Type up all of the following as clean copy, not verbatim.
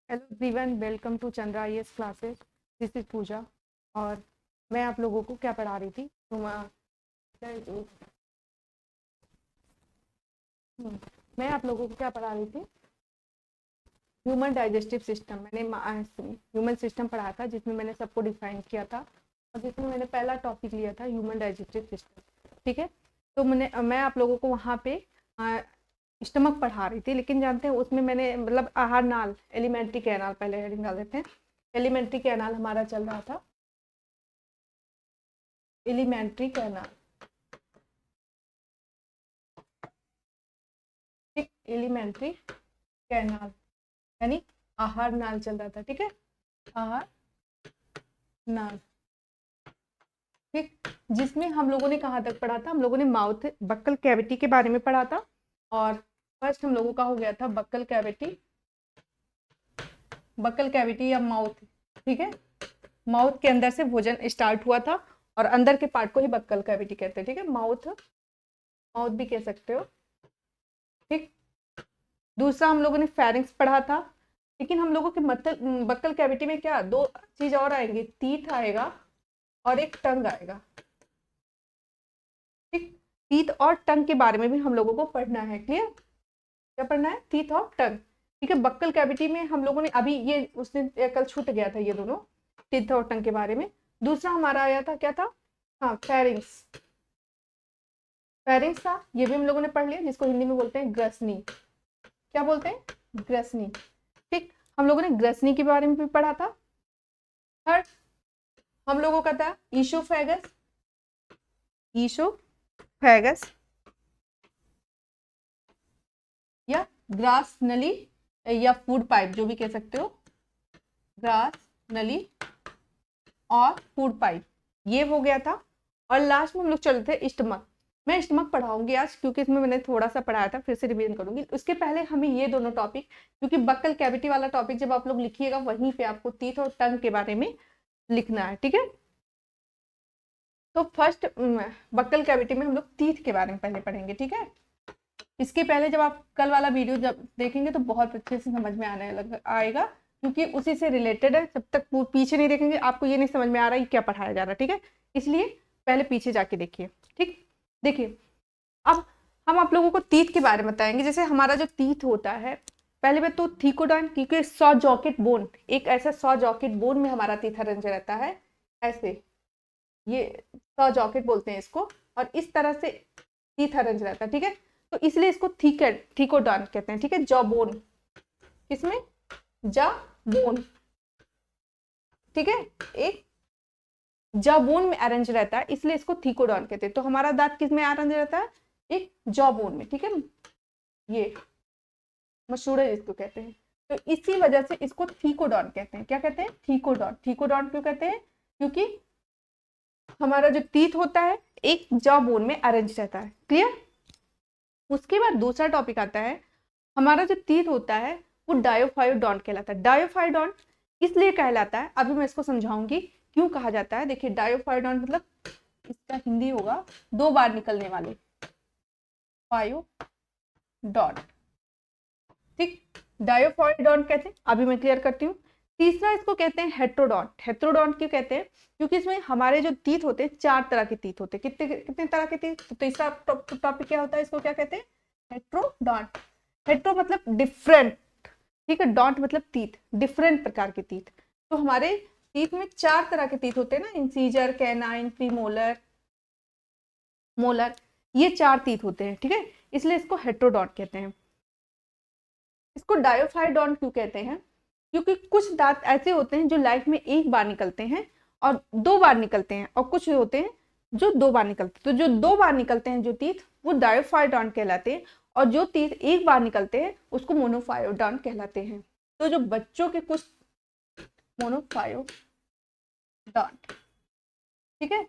Hello everyone, welcome to Chandra IAS classes. This is Pooja. और मैं आप लोगों को क्या पढ़ा रही थी मैं आप लोगों को क्या पढ़ा रही थी? Human digestive system. मैंने ह्यूमन सिस्टम पढ़ा था, जिसमें मैंने सबको डिफाइन किया था और जिसमें मैंने पहला टॉपिक लिया था ह्यूमन डाइजेस्टिव सिस्टम। ठीक है, तो मैं आप लोगों को वहाँ पे स्टमक पढ़ा रही थी, लेकिन जानते हैं उसमें मैंने मतलब आहार नाल, एलिमेंट्री कैनाल, पहले हेडिंग डाल देते हैं। एलिमेंट्री कैनाल हमारा चल रहा था, एलिमेंट्री कैनाल। ठीक, एलिमेंट्री कैनाल यानी आहार नाल चल रहा था। ठीक है, आहार नाल। ठीक, जिसमें हम लोगों ने कहाँ तक पढ़ा था? हम लोगों ने माउथ, बक्कल कैविटी के बारे में पढ़ा था। और फर्स्ट हम लोगों का हो गया था बक्कल कैविटी, बक्कल कैविटी या माउथ। ठीक है, माउथ के अंदर से भोजन स्टार्ट हुआ था और अंदर के पार्ट को ही बक्कल कैविटी कहते हैं। ठीक है, माउथ, माउथ भी कह सकते हो। ठीक, दूसरा हम लोगों ने फेरिंक्स पढ़ा था, लेकिन हम लोगों के मतलब बक्कल कैविटी में क्या दो चीज और आएंगी, टीथ आएगा और एक टंग आएगा। ठीक, टीथ और टंग के बारे में भी हम लोगों को पढ़ना है। क्लियर? क्या पढ़ना है? टीथ और टंग। ठीक है, बक्कल कैविटी में हम लोगों ने अभी ये उसने कल छूट गया था, ये दोनों टीथ और टंग के बारे में। दूसरा हमारा आया था, क्या था? हाँ, फेरिंग्स। फेरिंग्स था, ये भी हम लोगों ने पढ़ लिया, जिसको हिंदी में बोलते हैं ग्रसनी। क्या बोलते हैं? ग्रसनी। ठीक, हम लोगों ने ग्रसनी के बारे में भी पढ़ा था। थर्ड हम लोगों का था ईशोफेगस, ईशोफेगस या ग्रास नली या फूड पाइप, जो भी कह सकते हो, ग्रास नली और फूड पाइप, ये हो गया था। और लास्ट में हम लोग चल रहे थे स्टमक। मैं स्टमक पढ़ाऊंगी आज, क्योंकि इसमें मैंने थोड़ा सा पढ़ाया था, फिर से रिवीजन करूंगी। उसके पहले हमें ये दोनों टॉपिक, क्योंकि बक्कल कैविटी वाला टॉपिक जब आप लोग लिखिएगा, वहीं पे आपको टीथ और टंग के बारे में लिखना है। ठीक है, तो फर्स्ट बक्कल कैविटी में हम लोग टीथ के बारे में पहले पढ़ेंगे। ठीक है, इसके पहले जब आप कल वाला वीडियो जब देखेंगे तो बहुत अच्छे से समझ में आने लग आएगा, क्योंकि उसी से रिलेटेड है। जब तक पीछे नहीं देखेंगे आपको ये नहीं समझ में आ रहा है क्या पढ़ाया जा रहा है। ठीक है, इसलिए पहले पीछे जाके देखिए। ठीक, देखिए, अब हम आप लोगों को तीत के बारे में बताएंगे। जैसे हमारा जो तीत होता है, पहले बात तो थीकोडॉन, क्योंकि सॉ जॉकेट बोन, एक ऐसा सॉ जॉकेट बोन में हमारा तीथ अरेंज रहता है, ऐसे, ये सॉ जॉकेट बोलते हैं इसको, और इस तरह से तीथ अरेंज रहता है। ठीक है, तो इसलिए इसको थीकोडॉन कहते हैं। ठीक है, जॉ बोन, किसमें? जा बोन। ठीक है, एक जॉ बोन में अरेंज रहता है, इसलिए इसको थीकोडॉन कहते हैं। तो हमारा दांत किस में अरेंज रहता है? एक जॉ बोन में। ठीक है, ये मसूड़े जिसको कहते हैं, तो इसी वजह से इसको थीकोडॉन कहते हैं। क्या कहते हैं? थीकोडॉन। थीकोडॉन क्यों कहते हैं? क्योंकि हमारा जो टीथ होता है एक जॉ बोन में अरेंज रहता है। क्लियर? उसके बाद दूसरा टॉपिक आता है, हमारा जो टीथ होता है वो डायोफायोडॉन्ट कहलाता है। डायोफायोडॉन्ट इसलिए कहलाता है, अभी मैं इसको समझाऊंगी क्यों कहा जाता है। देखिए, डायोफायोडॉन्ट मतलब इसका हिंदी होगा दो बार निकलने वाले, फायोडॉन्ट। ठीक, डायोफायोडॉन्ट कहते हैं, अभी मैं क्लियर करती हूँ। तीसरा इसको कहते हैं हेट्रोडॉन्ट। हेट्रोडॉन्ट क्यों कहते हैं? क्योंकि इसमें हमारे जो तीत होते हैं, चार तरह के तीत होते हैं। कितने कितने तरह के तीत? तो तीसरा टॉपिक क्या होता है, इसको क्या कहते हैं? हेट्रोडॉन्ट। हेट्रो मतलब डिफरेंट, ठीक है, डॉन्ट मतलब तीत, डिफरेंट प्रकार के तीत। तो हमारे तीत में चार तरह के तीत होते हैं ना, इंसीजर, कैनाइन, प्रीमोलर, मोलर, ये चार तीत होते हैं। ठीक है, इसलिए इसको हेट्रोडॉन्ट कहते हैं। इसको डायोफायोडॉन्ट क्यों कहते हैं? क्योंकि कुछ दांत ऐसे होते हैं जो लाइफ में एक बार निकलते हैं और दो बार निकलते हैं, और कुछ होते हैं जो दो बार निकलते हैं। तो जो दो बार निकलते हैं जो टीथ, वो डायोफायोडॉन्ट कहलाते हैं, और जो टीथ एक बार निकलते हैं उसको मोनोफायोडॉन्ट कहलाते हैं। तो जो बच्चों के कुछ मोनोफायोडॉन्ट, ठीक है,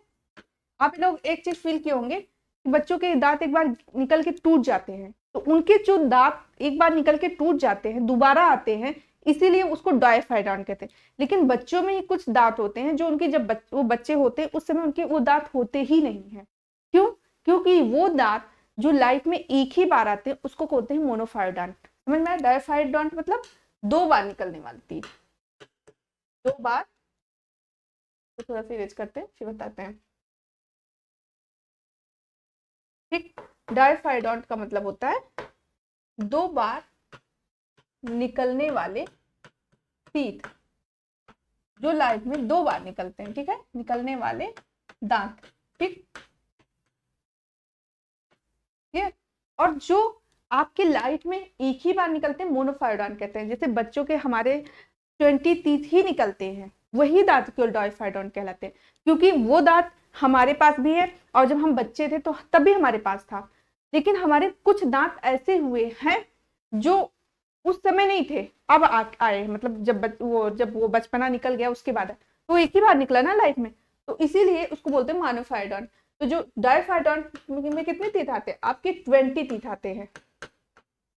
आप लोग एक चीज फील किए होंगे कि बच्चों के दांत एक बार निकल के टूट जाते हैं, तो उनके जो दांत एक बार निकल के टूट जाते हैं, दोबारा आते हैं, इसीलिए उसको डायफाइडॉन्ट कहते हैं। लेकिन बच्चों में ही कुछ दांत होते हैं जो उनके जब वो बच्चे होते हैं उस समय उनके वो दांत होते ही नहीं है। क्यों? क्योंकि वो दांत जो लाइफ में एक ही बार आते हैं उसको कहते हैं मोनोफायोडॉन्ट। समझ में आया? डायफाइडॉन्ट मतलब 2 बार निकलने वाली तीत, 2 बार। तो थोड़ा सा इरेज करते हैं फिर बताते हैं। ठीक, डायफाइडोंट का मतलब होता है 2 बार निकलने वाले तीत, जो लाइफ में 2 बार निकलते हैं। ठीक है, निकलने वाले दांत। ठीक, ठीक। और जो आपके लाइफ में एक ही बार निकलते हैं मोनोफाइडोन कहते हैं। जैसे बच्चों के हमारे 20 टीथ ही निकलते हैं, वही दांत केवल डायफाइडोन कहलाते हैं, क्योंकि वो दांत हमारे पास भी है और जब हम बच्चे थे तो तब भी हमारे पास था। लेकिन हमारे कुछ दांत ऐसे हुए हैं जो उस समय नहीं थे, अब आए, मतलब जब वो बचपना निकल गया उसके बाद तो एक ही बार निकला ना लाइफ में, तो इसीलिए उसको बोलते हैं मोनोफाइडोन। तो जो डायफाइडोन में कितने टीथ आते हैं आपके? 20 टीथ आते हैं।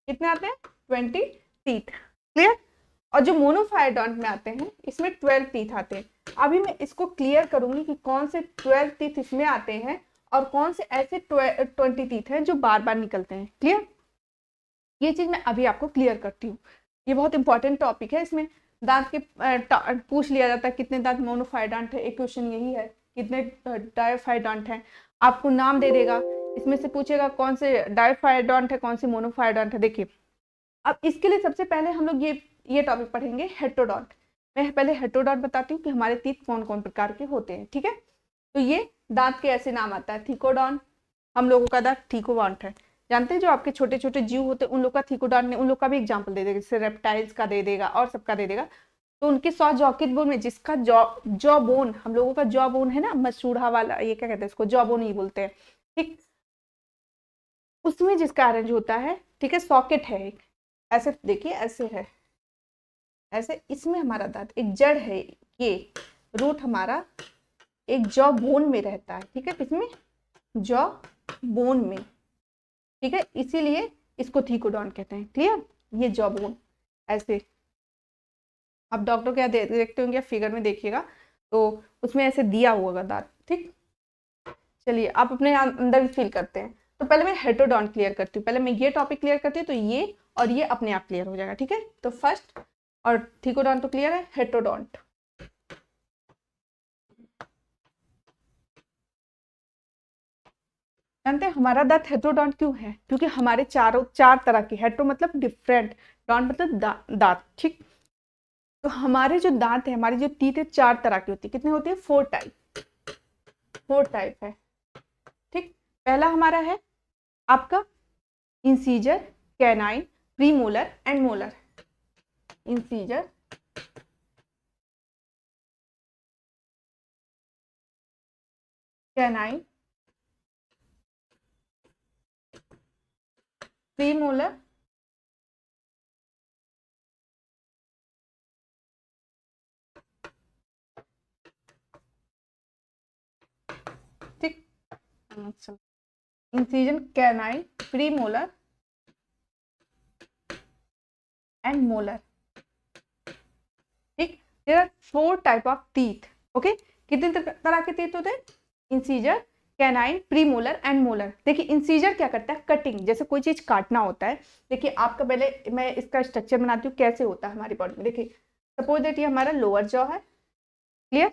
कितने आते हैं? 20 टीथ। क्लियर? और जो मोनोफाइडोन में आते हैं इसमें 12 टीथ आते हैं। अभी मैं इसको क्लियर करूंगी कि कौन से 12 टीथ इसमें आते हैं और कौन से ऐसे 20 टीथ हैं जो बार बार निकलते हैं। क्लियर? ये चीज मैं अभी आपको क्लियर करती हूँ। ये बहुत इंपॉर्टेंट टॉपिक है। इसमें दांत के पूछ लिया जाता है कितने दांत मोनोफाइडोंट है, एक क्वेश्चन यही है कितने डायफाइडोंट हैं, आपको नाम दे देगा, इसमें से पूछेगा कौन से डायफाइडोंट है कौन से मोनोफाइडोंट है। देखिए, अब इसके लिए सबसे पहले हम लोग ये टॉपिक पढ़ेंगे हेटेरोडोंट। मैं पहले हेटेरोडोंट बताती हूँ कि हमारे तीत कौन कौन प्रकार के होते हैं। ठीक है, तो ये दांत के ऐसे नाम आता है। थीकोडोंट, हम लोगों का दांत थीकोडोंट है। जानते हैं जो आपके छोटे छोटे जीव होते हैं उन लोग का थीकोडोंट ने, उन लोग का भी एग्जाम्पल दे देगा, जैसे रेप्टाइल्स का दे देगा और सबका दे देगा। तो उनके 100 जॉकेट बोन में जिसका जॉ बोन, हम लोगों का जॉ बोन है ना, मसूढ़ा वाला, ये क्या कहते हैं इसको, जॉ बोन ही बोलते हैं। ठीक, उसमें जिसका अरेंज होता है, ठीक है, सॉकेट है एक, ऐसे देखिए ऐसे है, ऐसे इसमें हमारा दांत एक जड़ है, ये रूट हमारा एक जॉ बोन में रहता है। ठीक है, इसमें जॉ बोन में। ठीक है, इसीलिए इसको थीकोडोंट कहते हैं। क्लियर? ये जॉ बोन ऐसे, आप डॉक्टर क्या देखते होंगे फिगर में देखिएगा तो उसमें ऐसे दिया हुआ दांत। ठीक, चलिए आप अपने अंदर फील करते हैं। तो पहले मैं हेटेरोडोंट क्लियर करती हूँ, पहले मैं ये टॉपिक क्लियर करती हूँ तो ये और ये अपने आप क्लियर हो जाएगा। ठीक है, तो फर्स्ट, और थीकोडोंट तो क्लियर है, हेटेरोडोंट। जानते हैं हमारा दांत हेटेरोडोंट क्यों है? क्योंकि हमारे चार तरह के, हेटेरो मतलब डिफरेंट, डोंट मतलब दांत। ठीक, तो हमारे जो दांत है, हमारी जो टीथ है 4 तरह की होती है। कितने होती है? 4 टाइप, 4 टाइप है। ठीक, पहला हमारा है आपका incisor, canine, premolar and molar. Incisor, canine, premolar, ठीक, incision, canine, premolar and molar. ठीक, there are 4 type of teeth. Okay, कितने तरह के टीथ होते हैं? Incisor, canine, premolar and molar. देखिए इंसीजर क्या करता है? कटिंग, जैसे कोई चीज काटना होता है। देखिए आपका, पहले मैं इसका स्ट्रक्चर बनाती हूँ कैसे होता है हमारी बॉडी में। देखिए सपोज दैट ये हमारा लोअर जॉ है, क्लियर,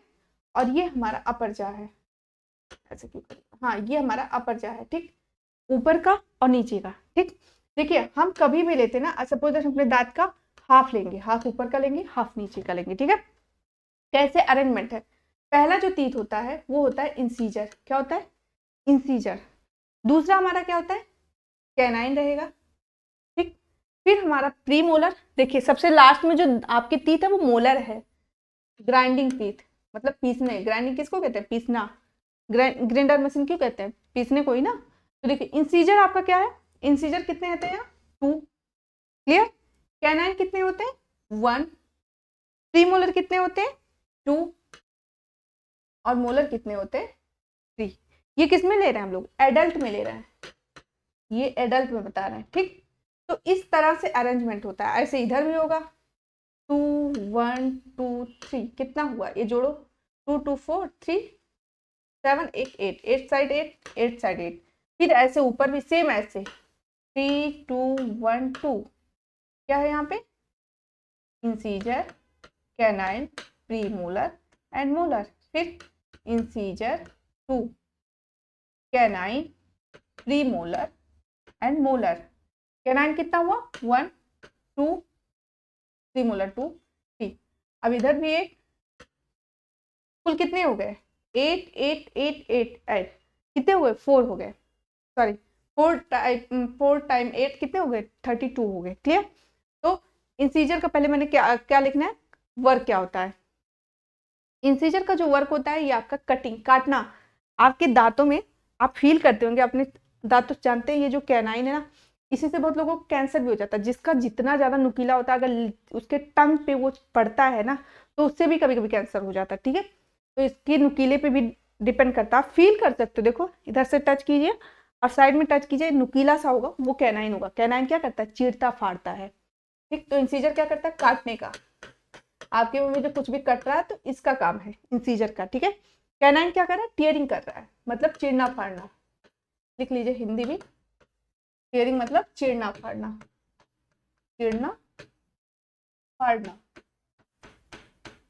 और ये हमारा अपर जॉ है। ऐसे क्यों करें? हाँ, ये हमारा अपर जॉ है। ठीक, ऊपर का और नीचे का। ठीक, देखिए हम कभी भी लेते ना, सपोज दैट अपने दांत का हाफ लेंगे, हाफ ऊपर का लेंगे, हाफ नीचे का लेंगे। ठीक है, कैसे अरेंजमेंट है? पहला जो टीथ होता है वो होता है इंसीजर। क्या होता है? इंसीजर। दूसरा हमारा क्या होता है? कैनाइन रहेगा। ठीक, फिर हमारा प्रीमोलर। देखिए सबसे लास्ट में जो आपके टीथ है वो मोलर है, ग्राइंडिंग टीथ, मतलब पीसने। ग्राइंडिंग किसको कहते हैं? पीसना। ग्राइंडर मशीन क्यों कहते हैं? पीसने को ही ना। तो देखिए इंसीजर आपका क्या है? इंसीजर कितने होते हैं यहाँ? 2। क्लियर? कैनाइन कितने होते हैं? 1। प्रीमोलर कितने होते हैं? 2। और मोलर कितने होते हैं? 3। ये किस में ले रहे हैं हम लोग? एडल्ट में ले रहे हैं, ये एडल्ट में बता रहे हैं। ठीक, तो इस तरह से अरेंजमेंट होता है। ऐसे इधर भी होगा 2 1 2 3, कितना हुआ ये जोड़ो? 2 2 4 3 7 8 8, 8 साइड 8, 8 साइड 8। फिर ऐसे ऊपर भी सेम ऐसे 3 2 1 2, क्या है यहाँ पे? Incisor, canine, premolar and molar. फिर incisor 2, canine, premolar and molar. Canine कितना हुआ 1 2, प्री मोलर 2 3। अब इधर भी एक, कुल कितने हो गए 8 8 8 8 8, कितने हो गए 4 हो गए, सॉरी 4 टाइम 8 कितने हो गए 32 हो गए। क्लियर। तो इंसीजर का पहले मैंने क्या क्या लिखना है, वर्क क्या होता है। इंसीजर का जो वर्क होता है ये आपका कटिंग, काटना। आपके दांतों में आप फील करते होंगे अपने दांतों, जानते हैं ये जो कैनाइन है ना, इसी से बहुत लोगों को कैंसर भी हो जाता है। जिसका जितना ज्यादा नुकीला होता है, अगर उसके टंग पे वो पड़ता है ना, तो उससे भी कभी कभी कैंसर हो जाता है। ठीक है, तो इसके नुकीले पे भी डिपेंड करता है। आप फील कर सकते हो, देखो इधर से टच कीजिए और साइड में टच कीजिए, नुकीला सा होगा वो कैनाइन होगा। कैनाइन क्या करता है, चीरता फाड़ता है। ठीक, तो इंसीजर क्या करता है, काटने का। आपके मुंह में जो कुछ भी कट रहा है तो इसका काम है इंसीजर का। ठीक है, कैनाइन क्या कर रहा है, टीयरिंग कर रहा है, मतलब चीरना फाड़ना। लिख लीजिए हिंदी भी, टीयरिंग मतलब चीरना फाड़ना, चीरना फाड़ना।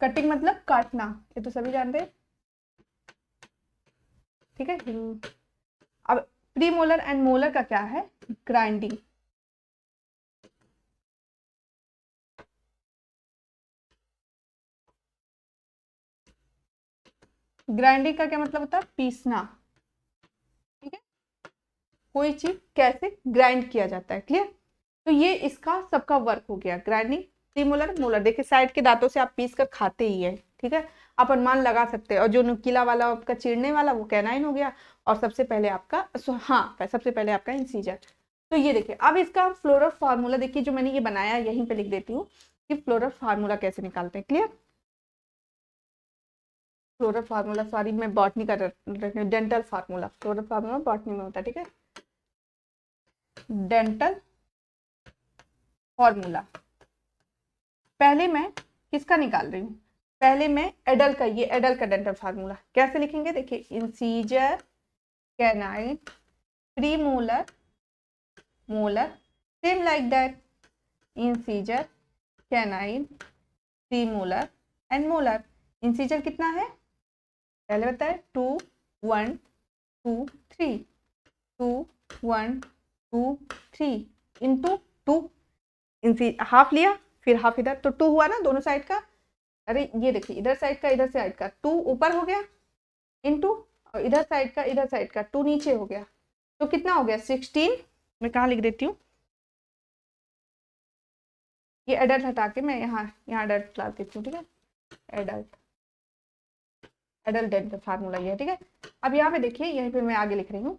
कटिंग मतलब काटना, ये तो सभी जानते हैं। ठीक है, अब प्री मोलर एंड मोलर का क्या है, ग्राइंडिंग। ग्राइंडिंग का क्या मतलब होता है, पीसना। ठीक है, कोई चीज कैसे ग्राइंड किया जाता है। क्लियर। तो ये इसका सबका वर्क हो गया, ग्राइंडिंग, प्रीमोलर, मोलर। देखिए साइड के दांतों से आप पीस कर खाते ही है। ठीक है, आप अनुमान लगा सकते हैं। और जो नुकीला वाला आपका चीरने वाला वो कैनाइन हो गया, और सबसे पहले आपका सबसे पहले आपका इंसीजर। तो ये देखिए, अब इसका फ्लोरल फार्मूला देखिए, जो मैंने ये बनाया यहीं पे लिख देती हूँ कि फ्लोरल फार्मूला कैसे निकालते हैं। क्लियर। फ्लोरल फार्मूला, सॉरी मैं बॉटनी कर रही हूँ, dental formula. Floral formula botany में होता है। ठीक है, डेंटल फॉर्मूला। पहले मैं किसका निकाल रही हूँ, पहले मैं एडल का, ये एडल का डेंटल फार्मूला कैसे लिखेंगे, देखिए incisor, canine, premolar, molar, same like that, incisor, canine, premolar and molar. Incisor कितना है, पहले बताए 2 1 2 3, 2 1 2 3 इंटू 2, हाफ लिया फिर हाफ इधर, तो 2 हुआ ना दोनों साइड का। अरे ये देखिए, इधर साइड का इधर साइड का 2 ऊपर हो गया, इंटू, और इधर साइड का 2 नीचे हो गया। तो कितना हो गया 16। मैं कहाँ लिख देती हूँ, ये एडल्ट हटा के मैं यहाँ एडल्ट ला देती हूँ। ठीक है, एडल्ट, एडल्ट डेंटल फार्मूला ये है। ठीक है, अब यहाँ पे देखिए, यहीं पे मैं आगे लिख रही हूँ।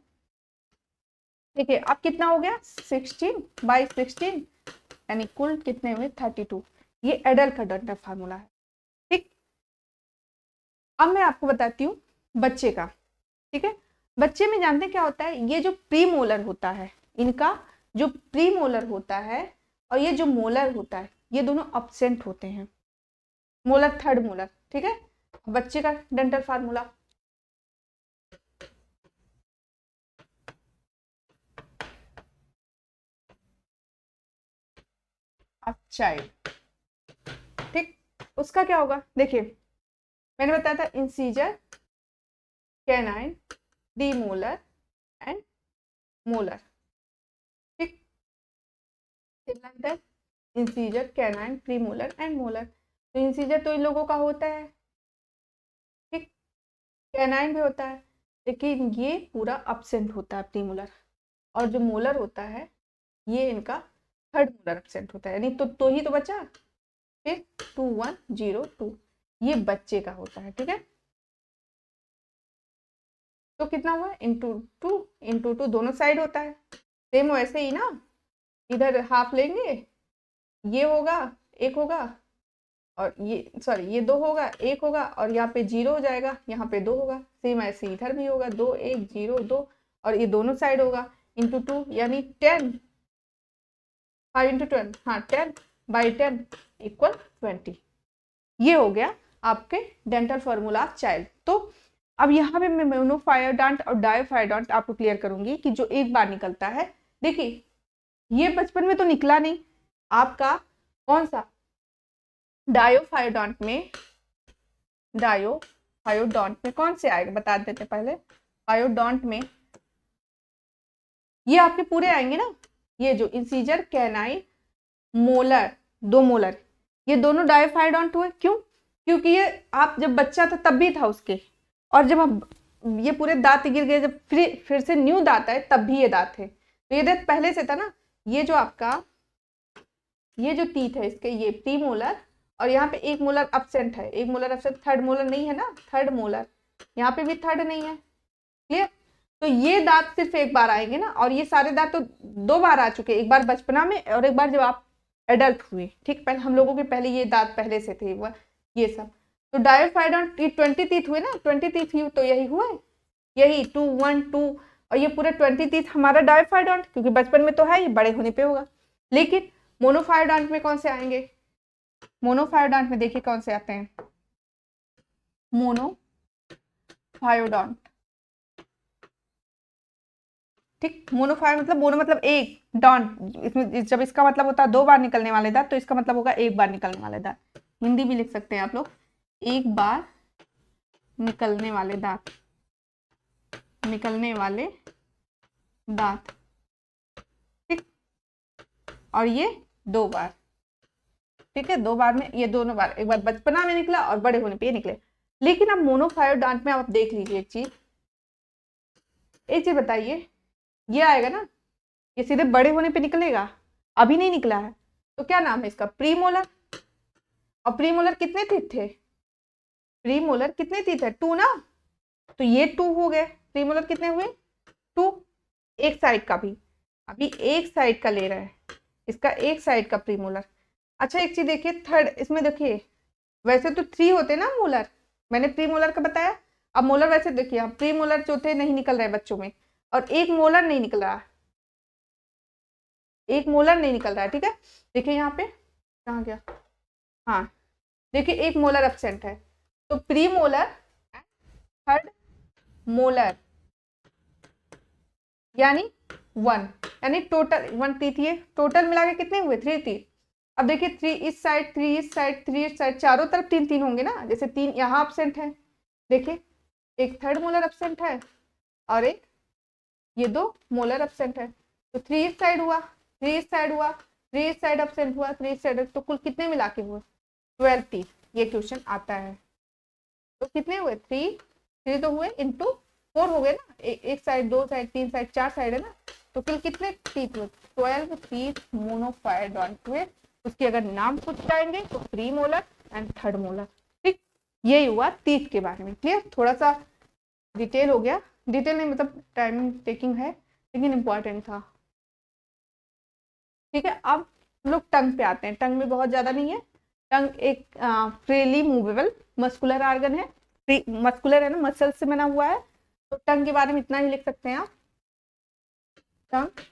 देखिए अब कितना हो गया 16/16, यानी कुल कितने हुए 32। ये एडल्ट का डेंटल फार्मूला है। ठीक, अब मैं आपको बताती हूँ बच्चे का। ठीक है, बच्चे में जानते हैं क्या होता है, ये जो प्री मोलर होता है, इनका जो प्री मोलर होता है और ये जो मोलर होता है, ये दोनों अब्सेंट होते हैं। Molar third molar. ठीक है, बच्चे का डेंटल फार्मूला, चाइल्ड। ठीक, उसका क्या होगा, देखिए मैंने बताया था incisor, canine, D molar and molar. ठीक, incisor, canine, premolar and molar. तो इंसीजर तो इन लोगों का होता है, ठीक, कैनाइन भी होता है, लेकिन ये पूरा अब्सेंट होता है प्री मोलर। और जो मोलर होता है ये इनका थर्ड मोलर एब्सेंट होता है, यानी तो ही तो बचा। फिर 2 1 0 2, ये बच्चे का होता है। ठीक है, तो कितना हुआ इंटू टू दोनों साइड होता है, सेम वैसे ही ना। इधर हाफ लेंगे, ये होगा, एक होगा, और ये सॉरी ये 2 होगा, एक होगा, और यहाँ पे 0 हो जाएगा, यहाँ पे 2 होगा। सेम ऐसे इधर भी होगा, 2 1 0 2, और ये दोनों साइड होगा इंटू 2, यानी 10, 5 इंटू 10, हाँ 10/10 इक्वल 20। ये हो गया आपके डेंटल फॉर्मूला ऑफ चाइल्ड। तो अब यहाँ पे मैं मोनोफायोडोंट और डायोफायोडोंट आपको क्लियर करूंगी कि जो एक बार निकलता है। देखिए ये बचपन में तो निकला नहीं आपका, कौन सा डायोफायोडोंट में कौन से आएगा बता देते पहले। फायोडोंट में ये आपके पूरे आएंगे ना, ये जो इंसीजर, कैनाइन, मोलर, 2 मोलर, ये दोनों डायोफायोडोंट हुए। क्यों? क्योंकि ये आप जब बच्चा था तब भी था उसके, और जब आप ये पूरे दांत गिर गए, जब फिर से न्यू दांत आए तब भी ये दांत थे। तो ये दांत पहले से था ना। ये जो आपका ये जो टीथ है इसके, ये प्री मोलर, और यहाँ पे एक मोलर एब्सेंट है, एक मोलर एब्सेंट, थर्ड मोलर नहीं है ना, थर्ड मोलर, यहाँ पे भी थर्ड नहीं है। क्लियर? तो ये दांत सिर्फ एक बार आएंगे ना, और ये सारे दांत तो 2 बार आ चुके, एक बार बचपना में और एक बार जब आप एडल्ट हुए। ठीक, पहले हम लोगों के पहले ये दांत पहले से थे ये सब। तो डायोफायोडोंट ये 20 टीथ हुए ना, 20 टीथ हुए तो यही हुए, यही 2 1 2, और ये पूरे 20 टीथ हमारा डायोफायोडोंट, क्योंकि बचपन में तो है, ये बड़े होने पे होगा। लेकिन मोनोफायोडोंट में कौन से आएंगे? मोनोफायोडोंट में देखिए कौन से आते हैं। मोनोफायोडोंट, ठीक, मोनोफायोड मतलब मोनो मतलब एक, डॉन्ट इसमें जब इसका मतलब होता है 2 बार निकलने वाले दांत, तो इसका मतलब होगा 1 बार निकलने वाले दांत। हिंदी भी लिख सकते हैं आप लोग, 1 बार निकलने वाले दांत, निकलने वाले दांत, ठीक। और ये 2 बार, ठीक है, 2 बार में ये दोनों बार, एक बार बचपना में निकला और बड़े होने पे ये निकले। लेकिन अब मोनोफायोडोंट में आप देख लीजिए एक चीज बताइए, ये आएगा ना, ये सीधे बड़े होने पे निकलेगा, अभी नहीं निकला है, तो क्या नाम है इसका? प्रीमोलर। और प्रीमोलर कितने टीथ थे? प्रीमोलर कितने टीथ है? 2 ना, तो ये 2 हो गए। प्रीमोलर कितने हुए? 2, एक साइड का भी, अभी एक साइड का ले रहा है, इसका एक साइड का प्रीमोलर। अच्छा एक चीज देखिए, थर्ड इसमें देखिए, वैसे तो 3 होते ना मोलर, मैंने प्रीमोलर का बताया। अब मोलर वैसे देखिए, प्रीमोलर जो थे नहीं निकल रहे बच्चों में, और एक मोलर नहीं निकल रहा, एक मोलर नहीं निकल रहा है, ठीक है। देखिए यहाँ पे कहाँ गया, हाँ, देखिए एक मोलर एब्सेंट है, तो प्री मोलर, थर्ड मोलर, यानी 1, यानी टोटल 1 टीथ, ये टोटल मिला के कितने हुए? 3 टीथ। अब देखिए 3 इस साइड, 3 इस साइड, 3 इस साइड, चारों तरफ 3 3 होंगे ना, जैसे 3 यहाँ एब्सेंट है, देखिए एक थर्ड मोलर एब्सेंट है और एक ये 2 मोलर एब्सेंट है, तो 3 इस साइड हुआ, 3 इस साइड हुआ, 3 इस साइड एब्सेंट हुआ, 3 इस साइड, तो कुल कितने मिला के हुए? 12 टीथ। ये क्वेश्चन आता है, तो कितने हुए? 3 तो हुए इंटू 4 हो गए ना, एक साइड, 2 साइड, 3 साइड, 4 साइड है ना, तो कुल कितने टीथ हुए? 12 टीथ मोनोफायोडोंट हुए। उसके अगर नाम पूछ जाएंगे तो pre molar and third molar, ठीक। यही हुआ टीथ के बारे में। क्लियर? थोड़ा सा डिटेल हो गया, डिटेल नहीं मतलब टाइम टेकिंग है, लेकिन इम्पोर्टेंट था, ठीक है। अब हम लोग टंग पे आते हैं। टंग में बहुत ज्यादा नहीं है, टंग एक फ्रीली मूवेबल मस्कुलर ऑर्गन है, मस्कुलर है ना, मसल से बना हुआ है, तो टंग के बारे में इतना ही लिख सकते हैं आप। टंग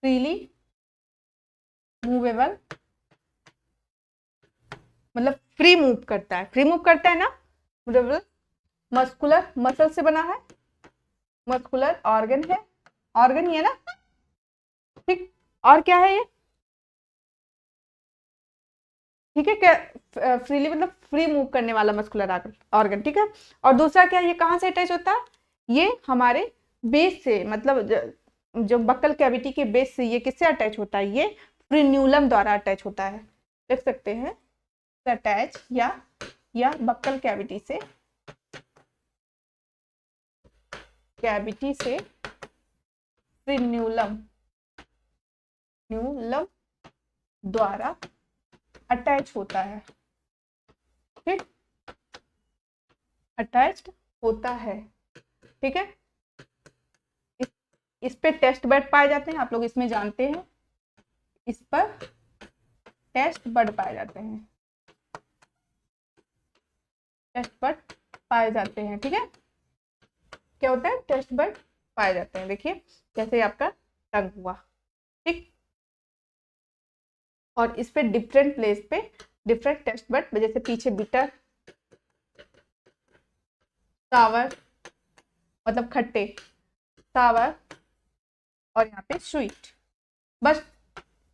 फ्रीली मूवेबल, मतलब फ्री मूव करता है, फ्री मूव करता है ना, मूवेबल, मस्कुलर, मसल से बना है, मस्कुलर ऑर्गन है, ऑर्गन ही है ना, ठीक। और क्या है ये? ठीक है, क्या फ्रीली मतलब फ्री मूव करने वाला मस्कुलर ऑर्गन, ठीक है। और दूसरा क्या, ये कहाँ से अटैच होता है? ये हमारे बेस से, मतलब जो बक्कल कैविटी के बेस से ये किससे अटैच होता है? ये फ्रीन्यूलम द्वारा अटैच होता है, देख सकते हैं, अटैच या बक्कल कैविटी से, फ्रीन्यूलम न्यूलम द्वारा अटैच होता है, ठीक, अटैच्ड होता है, ठीक है। इस पे टेस्ट बड पाए जाते हैं, आप लोग इसमें जानते हैं, इस पर टेस्ट बड पाए जाते हैं, टेस्ट बड पाए जाते हैं, ठीक है। क्या होता है? टेस्ट बड पाए जाते हैं। देखिए जैसे आपका टंग हुआ, ठीक, और इस पे डिफरेंट प्लेस पे डिफरेंट टेस्ट बड, जैसे पीछे बिटर, सावर मतलब खट्टे, सावर, और यहाँ पे स्वीट, बस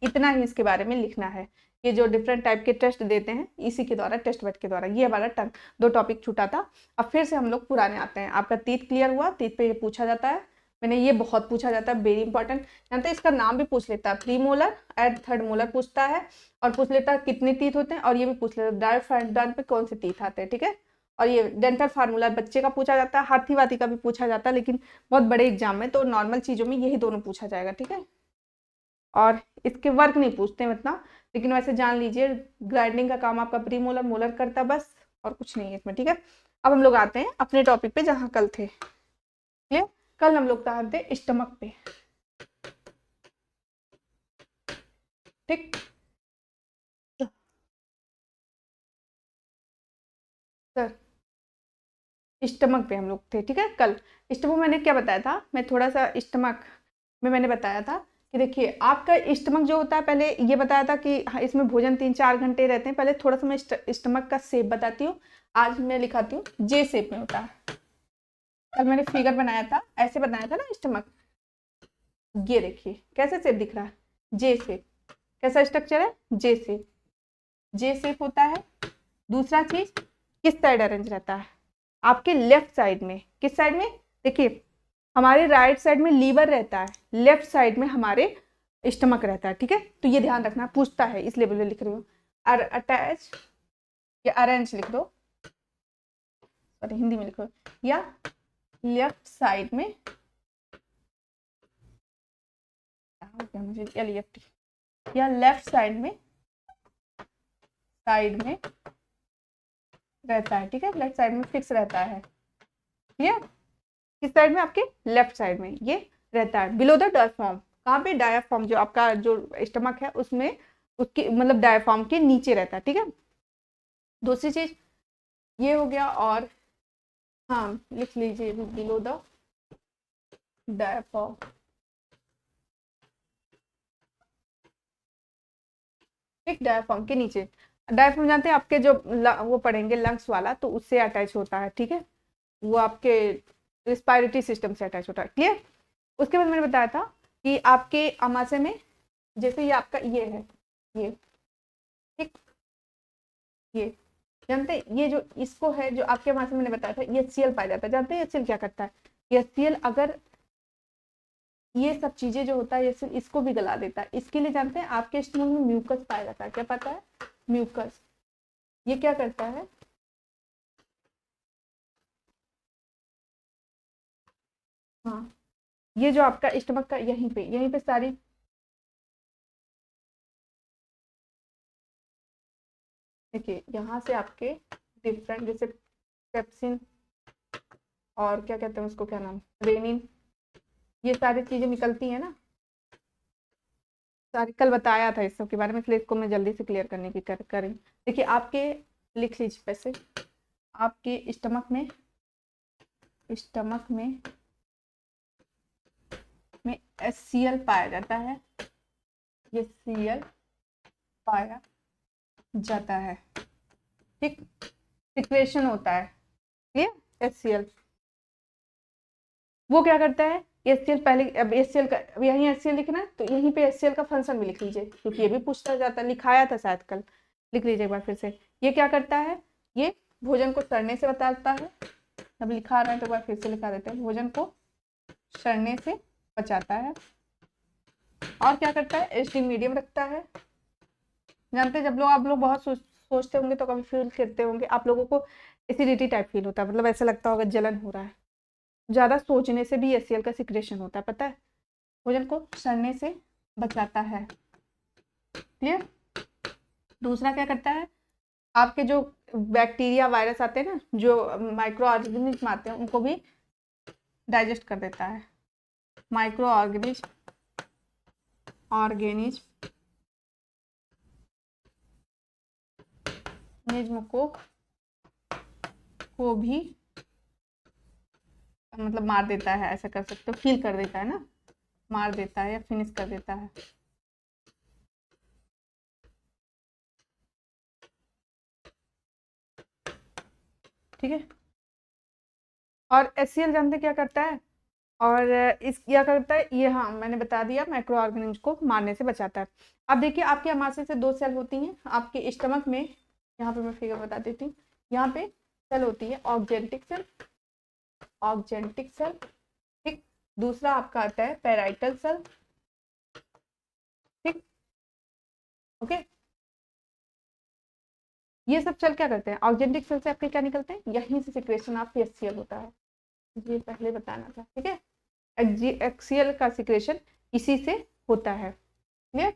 इतना ही इसके बारे में लिखना है। ये जो डिफरेंट टाइप के टेस्ट देते हैं इसी के द्वारा, टेस्ट बैट के द्वारा। ये हमारा टर्म 2 टॉपिक छूटा था। अब फिर से हम लोग पुराने आते हैं। आपका तीत क्लियर हुआ, तीत पे ये पूछा जाता है, मैंने ये बहुत पूछा जाता है, वेरी इंपॉर्टेंट। जानते हैं इसका नाम भी पूछ लेता है, pre molar and third molar पूछता है, और पूछ लेता है कितने तीत होते हैं, और ये भी पूछ लेता है डायफ्राम पे कौन से तीत आते हैं, ठीक है। और ये डेंटल फार्मूला बच्चे का पूछा जाता है, हाथी वाथी का भी पूछा जाता है, लेकिन बहुत बड़े एग्जाम में, तो नॉर्मल चीजों में यही दोनों पूछा जाएगा, ठीक है। और इसके वर्क नहीं पूछते हैं इतना, लेकिन वैसे जान लीजिए ग्राइंडिंग का काम आपका प्री मोलर मोलर करता है बस, और कुछ नहीं है इसमें, ठीक है। अब हम लोग आते हैं अपने टॉपिक पे जहाँ कल थे, क्लियर। कल हम लोग कहाँ थे, स्टमक पे, ठीक। सर स्टमक पे हम लोग थे, ठीक है कल। स्टमक मैंने क्या बताया था, मैं थोड़ा सा स्टमक में मैंने बताया था कि देखिए आपका स्टमक जो होता है, पहले ये बताया था कि हाँ, इसमें भोजन 3-4 घंटे रहते हैं। पहले थोड़ा सा मैं स्टमक का शेप बताती हूँ। आज मैं लिखाती हूँ जे शेप में होता है। कल मैंने फिगर बनाया था, ऐसे बनाया था ना स्टमक, ये देखिए कैसे शेप दिख रहा है, जे शेप। कैसा स्ट्रक्चर है, जे शेप, जे शेप होता है। दूसरा चीज किस साइड अरेंज रहता है, आपके लेफ्ट साइड में। किस साइड में, देखिए हमारे राइट साइड में लीवर रहता है, लेफ्ट साइड में हमारे स्टमक रहता है, ठीक है। तो ये ध्यान रखना, पूछता है इस लेवल में लिख रही हूँ। अटैच या अरेंज लिख दो, सॉरी हिंदी में लिखो, या लेफ्ट साइड में, मुझे या लेफ्ट साइड में रहता है, ठीक है। लेफ्ट साइड में फिक्स रहता है, क्लियर। किस साइड में, आपके लेफ्ट साइड में ये रहता है, बिलो द डायफ्राम। कहाँ पे, डायफ्राम जो आपका जो स्टमक है उसमें, उसके मतलब डायफ्राम के नीचे रहता है, ठीक है। दूसरी चीज ये हो गया, और हाँ लिख लीजिए बिलो द डायफ्राम, ठीक। डायफ्राम के नीचे, डायफ्राम जानते हैं आपके जो वो पढ़ेंगे लंग्स वाला, तो उससे अटैच होता है, ठीक है। वो आपके रिस्पायरेटरी सिस्टम से अटैच होता है, क्लियर। उसके बाद मैंने बताया था कि आपके आमाशय में, जैसे ये आपका ये है, ये ठीक, ये जानते हैं, ये जो इसको है, जो आपके आमाशय में मैंने बताया था ये HCl पाया जाता है। जानते हैं HCl क्या करता है, ये HCl अगर ये सब चीजें जो होता है ये सिर्फ इसको भी गला देता है। इसके लिए जानते हैं आपके स्टमक में म्यूकस पाया जाता है, क्या पता है, म्यूकस। ये क्या करता है, हाँ ये जो आपका स्टमक का यहीं पे सारी, देखिए यहाँ से आपके डिफरेंट, जैसे पेप्सिन और क्या कहते हैं उसको, क्या नाम, रेनिन, ये सारी चीजें निकलती है ना, सारी कल बताया था इस सब के बारे में, इसलिए इसको मैं जल्दी से क्लियर करने की करी। देखिए आपके, लिख लीजिए पैसे, आपके स्टमक में HCl पाया जाता है, ये Cl पाया जाता है, ठीक। सिक्रेशन होता है ये HCl, वो क्या करता है, HCl पहले, अब HCl का, अब यहीं HCl लिखना है तो यहीं पे HCl का फंक्शन भी लिख लीजिए, क्योंकि ये भी पूछता जाता है, लिखाया था शायद कल, लिख लीजिए एक बार फिर से। ये क्या करता है, ये भोजन को सड़ने से बचाता है। अब लिखा रहा है तो एक बार फिर से लिखा देते हैं, भोजन को सड़ने से बचाता है। और क्या करता है, एसिडिक मीडियम रखता है। जानते हैं जब लोग, आप लोग बहुत सोचते होंगे तो कभी फील करते होंगे, आप लोगों को एसिडिटी टाइप फील होता है, मतलब ऐसा लगता होगा जलन हो रहा है। ज्यादा सोचने से भी HCl का सिक्रेशन होता है, पता है। भोजन को सड़ने से बचाता है, क्लियर। दूसरा क्या करता है, आपके जो बैक्टीरिया वायरस आते हैं ना, जो माइक्रो ऑर्गेनिज्म आते हैं, उनको भी डाइजेस्ट कर देता है। माइक्रो ऑर्गेनिज्म को भी मतलब मार देता है, ऐसा कर सकते हो, फील कर देता है ना, मार देता है या फिनिश कर देता है, ठीक है। और HCl जानते क्या करता है, और इस क्या करता है ये, हाँ मैंने बता दिया, माइक्रो ऑर्गेनिज्म को मारने से बचाता है। अब देखिए आपके अमाशय से 2 सेल होती हैं आपके स्टमक में, यहाँ पे मैं फिगर बता देती हूँ। यहाँ पे सेल होती है ऑक्जेंटिक सेल, ऑक्जेंटिक सेल, ठीक। दूसरा आपका आता है पैराइटल सेल, ठीक, ओके। ये सब सेल क्या करते हैं, ऑक्जेंटिक सेल से आपके क्या निकलते हैं, यहीं से सिक्रेशन ऑफ एचसीएल होता है, ये पहले बताना था, ठीक है। एक्सीएल का सिक्रेशन इसी से होता है, क्लियर।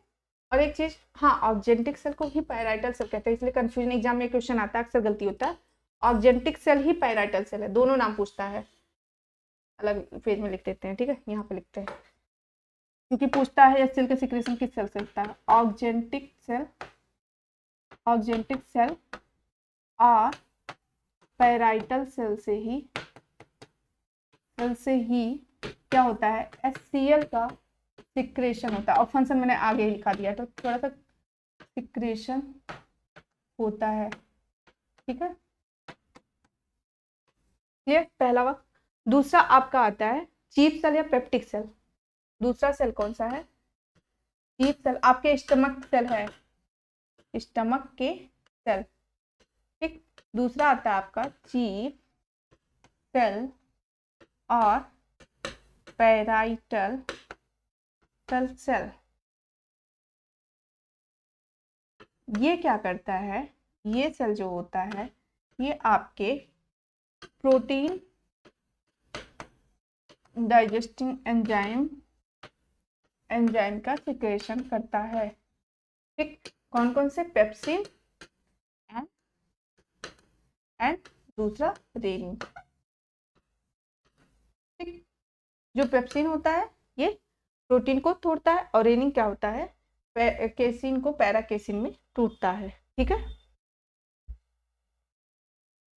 और एक चीज, हाँ ऑक्जेंटिक सेल को ही पैराइटल सेल कहते हैं, इसलिए कंफ्यूजन एग्जाम में क्वेश्चन आता है, अक्सर गलती होता है। ऑक्जेंटिक सेल ही पैराइटल सेल है, दोनों नाम पूछता है, अलग पेज में लिख देते हैं, ठीक है, यहाँ पे लिखते हैं, क्योंकि पूछता है एचसीएल का सिक्रेशन किस सेल से होता है। ऑक्जेंटिक सेल, ऑक्जेंटिक सेल और पैराइटल सेल से ही क्या होता है, एचसीएल का सिक्रेशन होता है। और फंक्शन मैंने आगे ही लिखा दिया, तो थोड़ा सा सिक्रेशन होता है, ठीक है, ये पहला वक्त। दूसरा आपका आता है चीफ सेल या पेप्टिक सेल। दूसरा सेल कौन सा है, चीफ सेल, आपके स्टमक सेल है, स्टमक के सेल, ठीक। दूसरा आता है आपका चीफ सेल और पैराइटल सेल। ये क्या करता है, ये सेल जो होता है ये आपके प्रोटीन डाइजेस्टिंग एंजाइम का सिक्रेशन करता है, ठीक। कौन कौन से, पेप्सिन एंड दूसरा रेनिन, ठीक। जो पेप्सिन होता है ये प्रोटीन को तोड़ता है, और रेनिन क्या होता है, केसिन को पैराकेसिन में टूटता है, ठीक है।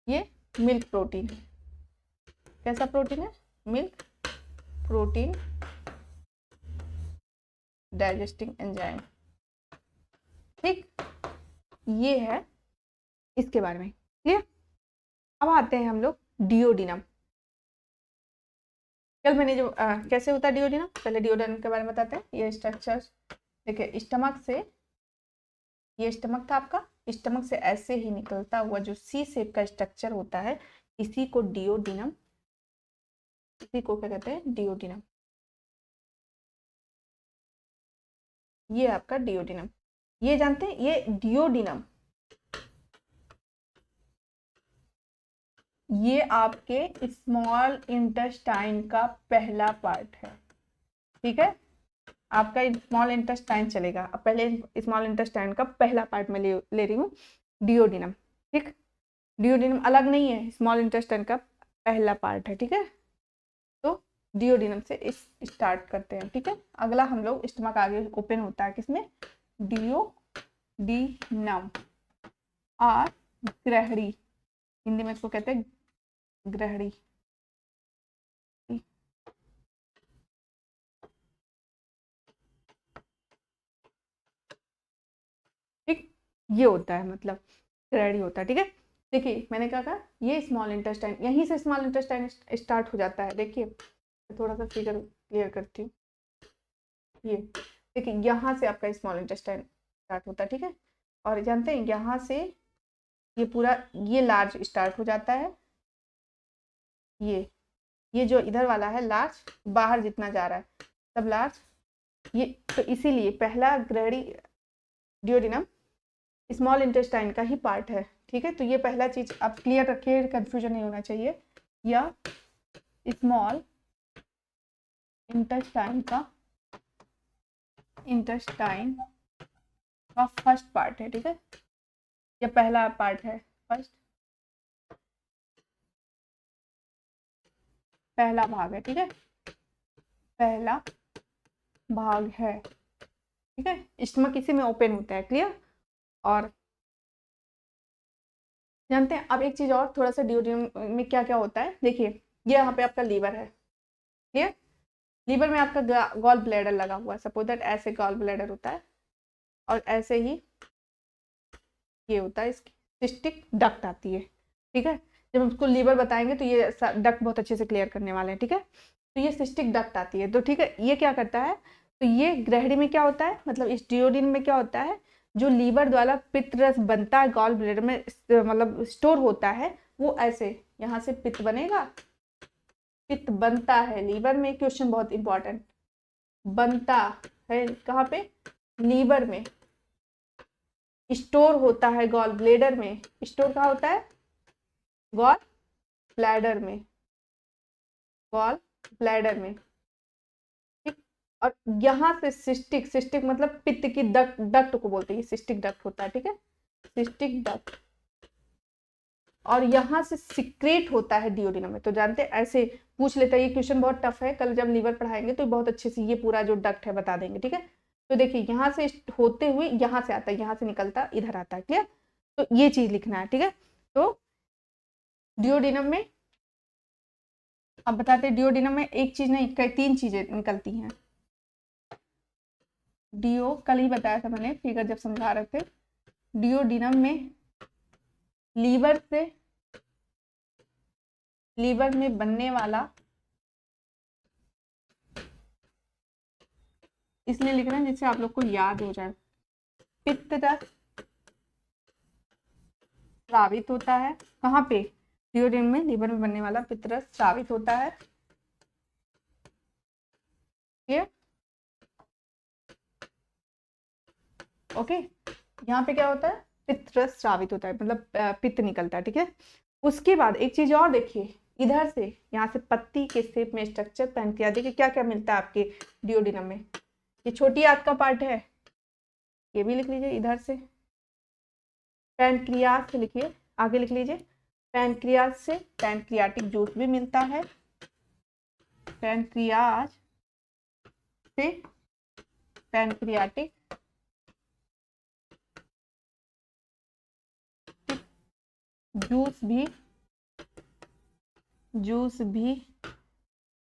ये मिल्क प्रोटीन, कैसा प्रोटीन है, मिल्क प्रोटीन डाइजेस्टिंग एंजाइम, ठीक। ये है इसके बारे में, क्लियर। अब आते हैं हम लोग डिओडिनम। कल मैंने जो कैसे होता है डिओडिनम, पहले डिओडिनम के बारे में बताते हैं। ये स्ट्रक्चर देखिए, स्टमक से, ये स्टमक था आपका, स्टमक से ऐसे ही निकलता हुआ जो सी शेप का स्ट्रक्चर होता है, इसी को डिओडिनम, इसी को क्या कहते हैं, डिओडिनम। ये आपका डिओडिनम, ये जानते हैं, ये डिओडिनम, ये आपके स्मॉल इंटेस्टाइन का पहला पार्ट है, ठीक है। आपका स्मॉल इंटेस्टाइन चलेगा, अब पहले स्मॉल इंटेस्टाइन का पहला पार्ट में ले रही हूँ, डिओडिनम, ठीक। डिओडिनम अलग नहीं है, स्मॉल इंटेस्टाइन का पहला पार्ट है, ठीक है। तो डिओडिनम से इस स्टार्ट करते हैं, ठीक है। अगला हम लोग स्टमक आगे ओपन होता है किसमें, डिओडिनम और ग्रहणी, हिंदी में इसको कहते हैं ग्रहणी, ठीक। ये होता है, मतलब ग्रहणी होता है, ठीक है। देखिए मैंने क्या कहा, ये स्मॉल इंटेस्टाइन, यहीं से स्मॉल इंटेस्टाइन स्टार्ट हो जाता है। देखिए थोड़ा सा फिगर क्लियर करती हूँ, ये देखिए यहाँ से आपका स्मॉल इंटेस्टाइन स्टार्ट होता है, ठीक है। और जानते हैं यहाँ से ये पूरा, ये लार्ज स्टार्ट हो जाता है, ये जो इधर वाला है लार्ज, बाहर जितना जा रहा है सब लार्ज, ये तो इसीलिए पहला ग्रहणी डिओडिनम स्मॉल इंटेस्टाइन का ही पार्ट है, ठीक है। तो ये पहला चीज आप क्लियर रखिए, कंफ्यूजन नहीं होना चाहिए, या स्मॉल इंटेस्टाइन का फर्स्ट पार्ट है, ठीक है, या पहला पार्ट है, फर्स्ट पहला भाग है, ठीक है, पहला भाग है, ठीक है। स्टमक इसी में ओपन होता है, क्लियर। और जानते हैं अब एक चीज और, थोड़ा सा डिओडिनम में क्या क्या होता है, देखिए ये यहाँ पे आपका लीवर है, क्लियर। लीवर में आपका गॉल ब्लैडर लगा हुआ है, सपोज दैट ऐसे गॉल ब्लैडर होता है, और ऐसे ही ये होता है, इसकी सिस्टिक डक्ट आती है, ठीक है। जब हम उसको लीवर बताएंगे तो ये डक्ट बहुत अच्छे से क्लियर करने वाले हैं, ठीक है। तो ये सिस्टिक डक्ट आती है। तो ठीक है, ये क्या करता है, तो ये ग्रहणी में क्या होता है, मतलब इस डिओडिनम में क्या होता है, जो लीवर द्वारा पित्त रस बनता है गॉल ब्लैडर में मतलब स्टोर होता है, वो ऐसे यहाँ से पित्त बनेगा, पित्त बनता है लीवर में। क्वेश्चन बहुत इंपॉर्टेंट, बनता है कहाँ पे, लीवर में, स्टोर होता है गॉल ब्लैडर में। स्टोर कहाँ होता है, गॉल ब्लैडर में, गॉल ब्लैडर में, ठीक। और यहाँ से सिस्टिक, सिस्टिक मतलब पित्त की डक्ट, डक्ट को बोलते हैं, सिस्टिक डक्ट होता है, ठीक है, सिस्टिक डक्ट। और यहाँ से सिक्रेट होता है डिओडिनम में। तो जानते हैं, ऐसे पूछ लेता है, ये क्वेश्चन बहुत टफ है, कल जब लीवर पढ़ाएंगे तो बहुत अच्छे से ये पूरा जो डक्ट है बता देंगे, ठीक है। तो देखिए यहाँ से होते हुए यहाँ से आता है, यहाँ से निकलता इधर आता है, क्लियर। तो ये चीज लिखना है, ठीक है। तो डिओडिनम में, अब बताते हैं, डिओडिनम में एक चीज नहीं, कई 3 चीजें निकलती हैं। डिओ कल ही बताया था मैंने, फिगर जब समझा रहे थे। डिओडिनम में लीवर से, लीवर में बनने वाला, इसलिए लिखना है जिससे आप लोग को याद हो जाए, पित्त रस स्रावित होता है, कहाँ पे, डिओडिनम में, लीवर में बनने वाला पित्त रस स्रावित होता है, ये ओके। यहाँ पे क्या होता है, पित्त रस स्रावित होता है, मतलब पित्त निकलता है, ठीक है। उसके बाद एक चीज और देखिए, इधर से यहाँ से पत्ती के शेप में स्ट्रक्चर पैनक्रियाज, देखिए क्या क्या मिलता है आपके डिओडिनम में। ये छोटी आंत का पार्ट है, ये भी लिख लीजिए इधर से, पैनक्रियाज से लिखिए, आगे लिख लीजिए, पैनक्रियाज से पैनक्रियाटिक जूस भी मिलता है, पैनक्रियाज से पैनक्रियाटिक जूस भी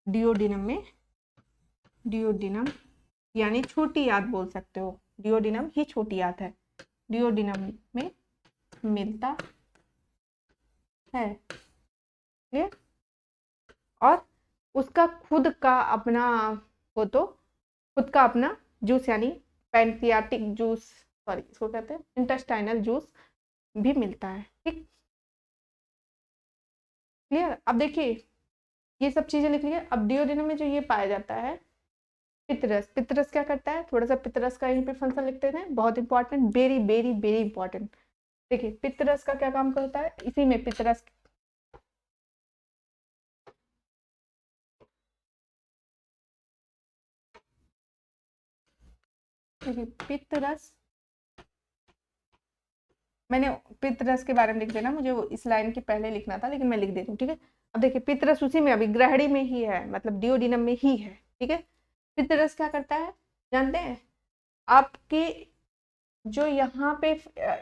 डिओडिनम में, डिओडिनम यानी छोटी आंत बोल सकते हो, डिओडिनम ही छोटी आंत है, डिओडिनम में मिलता है, ठीक। और उसका खुद का अपना, हो तो खुद का अपना जूस, यानी पैनक्रियाटिक जूस, सॉरी इसको कहते हैं इंटेस्टाइनल जूस भी मिलता है, ठीक, क्लियर। अब देखिए ये सब चीजें लिख लीजिए। अब डिओडिनम में जो ये पाया जाता है पित्तरस, पित्तरस क्या करता है, थोड़ा सा पित्तरस का यहीं पे फंक्शन लिखते हैं, बहुत important, very very very important. देखिए पित्तरस का क्या काम करता है, इसी में पित्तरस, देखिए पित्तरस, मैंने पित्तरस के बारे में लिख देना, मुझे वो इस लाइन के पहले लिखना था, लेकिन मैं लिख देती हूँ, ठीक है। अब देखिए पित्तरस उसी में, अभी ग्रहणी में ही है, मतलब डिओडिनम में ही है, ठीक है। पित्तरस क्या करता है जानते हैं, आपके जो यहाँ पे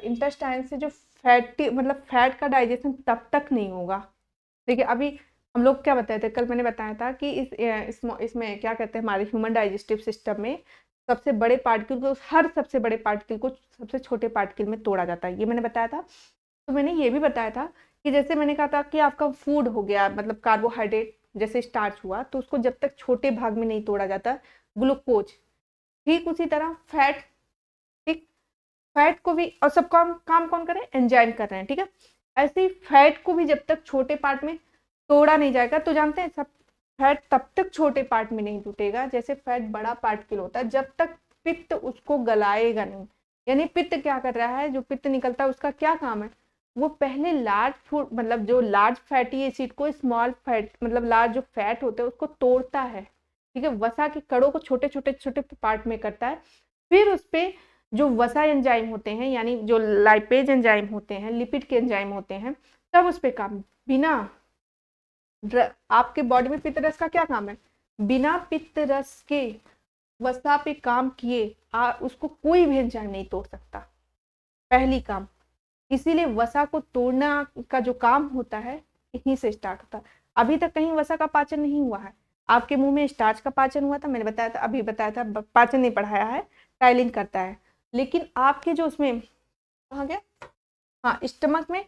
इंटेस्टाइन से जो फैटी, मतलब फैट का डाइजेशन तब तक नहीं होगा। देखिए अभी हम लोग क्या बताए थे, कल मैंने बताया था कि इसमें क्या कहते हैं, हमारे ह्यूमन डाइजेस्टिव सिस्टम में सबसे बड़े पार्टिकल को, हर सबसे बड़े पार्टिकल को सबसे छोटे पार्टिकल में तोड़ा जाता है, ये मैंने बताया था। तो मैंने ये भी बताया था कि जैसे मैंने कहा था कि आपका फूड हो गया, मतलब कार्बोहाइड्रेट जैसे स्टार्च हुआ, तो उसको जब तक छोटे भाग में नहीं तोड़ा जाता, ग्लूकोज, ठीक उसी तरह फैट, ठीक, फैट को भी, और सब काम कौन कर रहे हैं, एंजाइम कर रहे हैं, ठीक है। ऐसे ही फैट को भी जब तक छोटे पार्ट में तोड़ा नहीं जाएगा, तो जानते हैं सब, फैट तब तक छोटे पार्ट में नहीं टूटेगा जैसे फैट बड़ा पार्टिकल होता है, जब तक पित्त उसको गलाएगा नहीं। यानी पित्त क्या कर रहा है, जो पित्त निकलता है उसका क्या काम है, वो पहले लार्ज फूड, मतलब जो लार्ज फैटी एसिड को स्मॉल फैट, मतलब लार्ज जो फैट होते हैं उसको तोड़ता है, ठीक है, वसा के कणों को छोटे छोटे छोटे पार्ट में करता है, फिर उस पर जो वसा एंजाइम होते हैं, यानी जो लाइपेज एंजाइम होते हैं, लिपिड के एंजाइम होते हैं, तब उस पर काम, बिना आपके बॉडी में पित्त रस का क्या काम है, बिना पित्त रस के वसा पे काम किए उसको कोई भी एंजाइम नहीं तोड़ सकता, पहली काम। इसीलिए वसा को तोड़ना का जो काम होता है यहीं से स्टार्ट होता है। अभी तक कहीं वसा का पाचन नहीं हुआ है, आपके मुंह में स्टार्च का पाचन हुआ था, मैंने बताया था, अभी बताया था, पाचन नहीं पढ़ाया है, टाइलिंग करता है, लेकिन आपके जो उसमें कहाँ गया, हाँ स्टमक में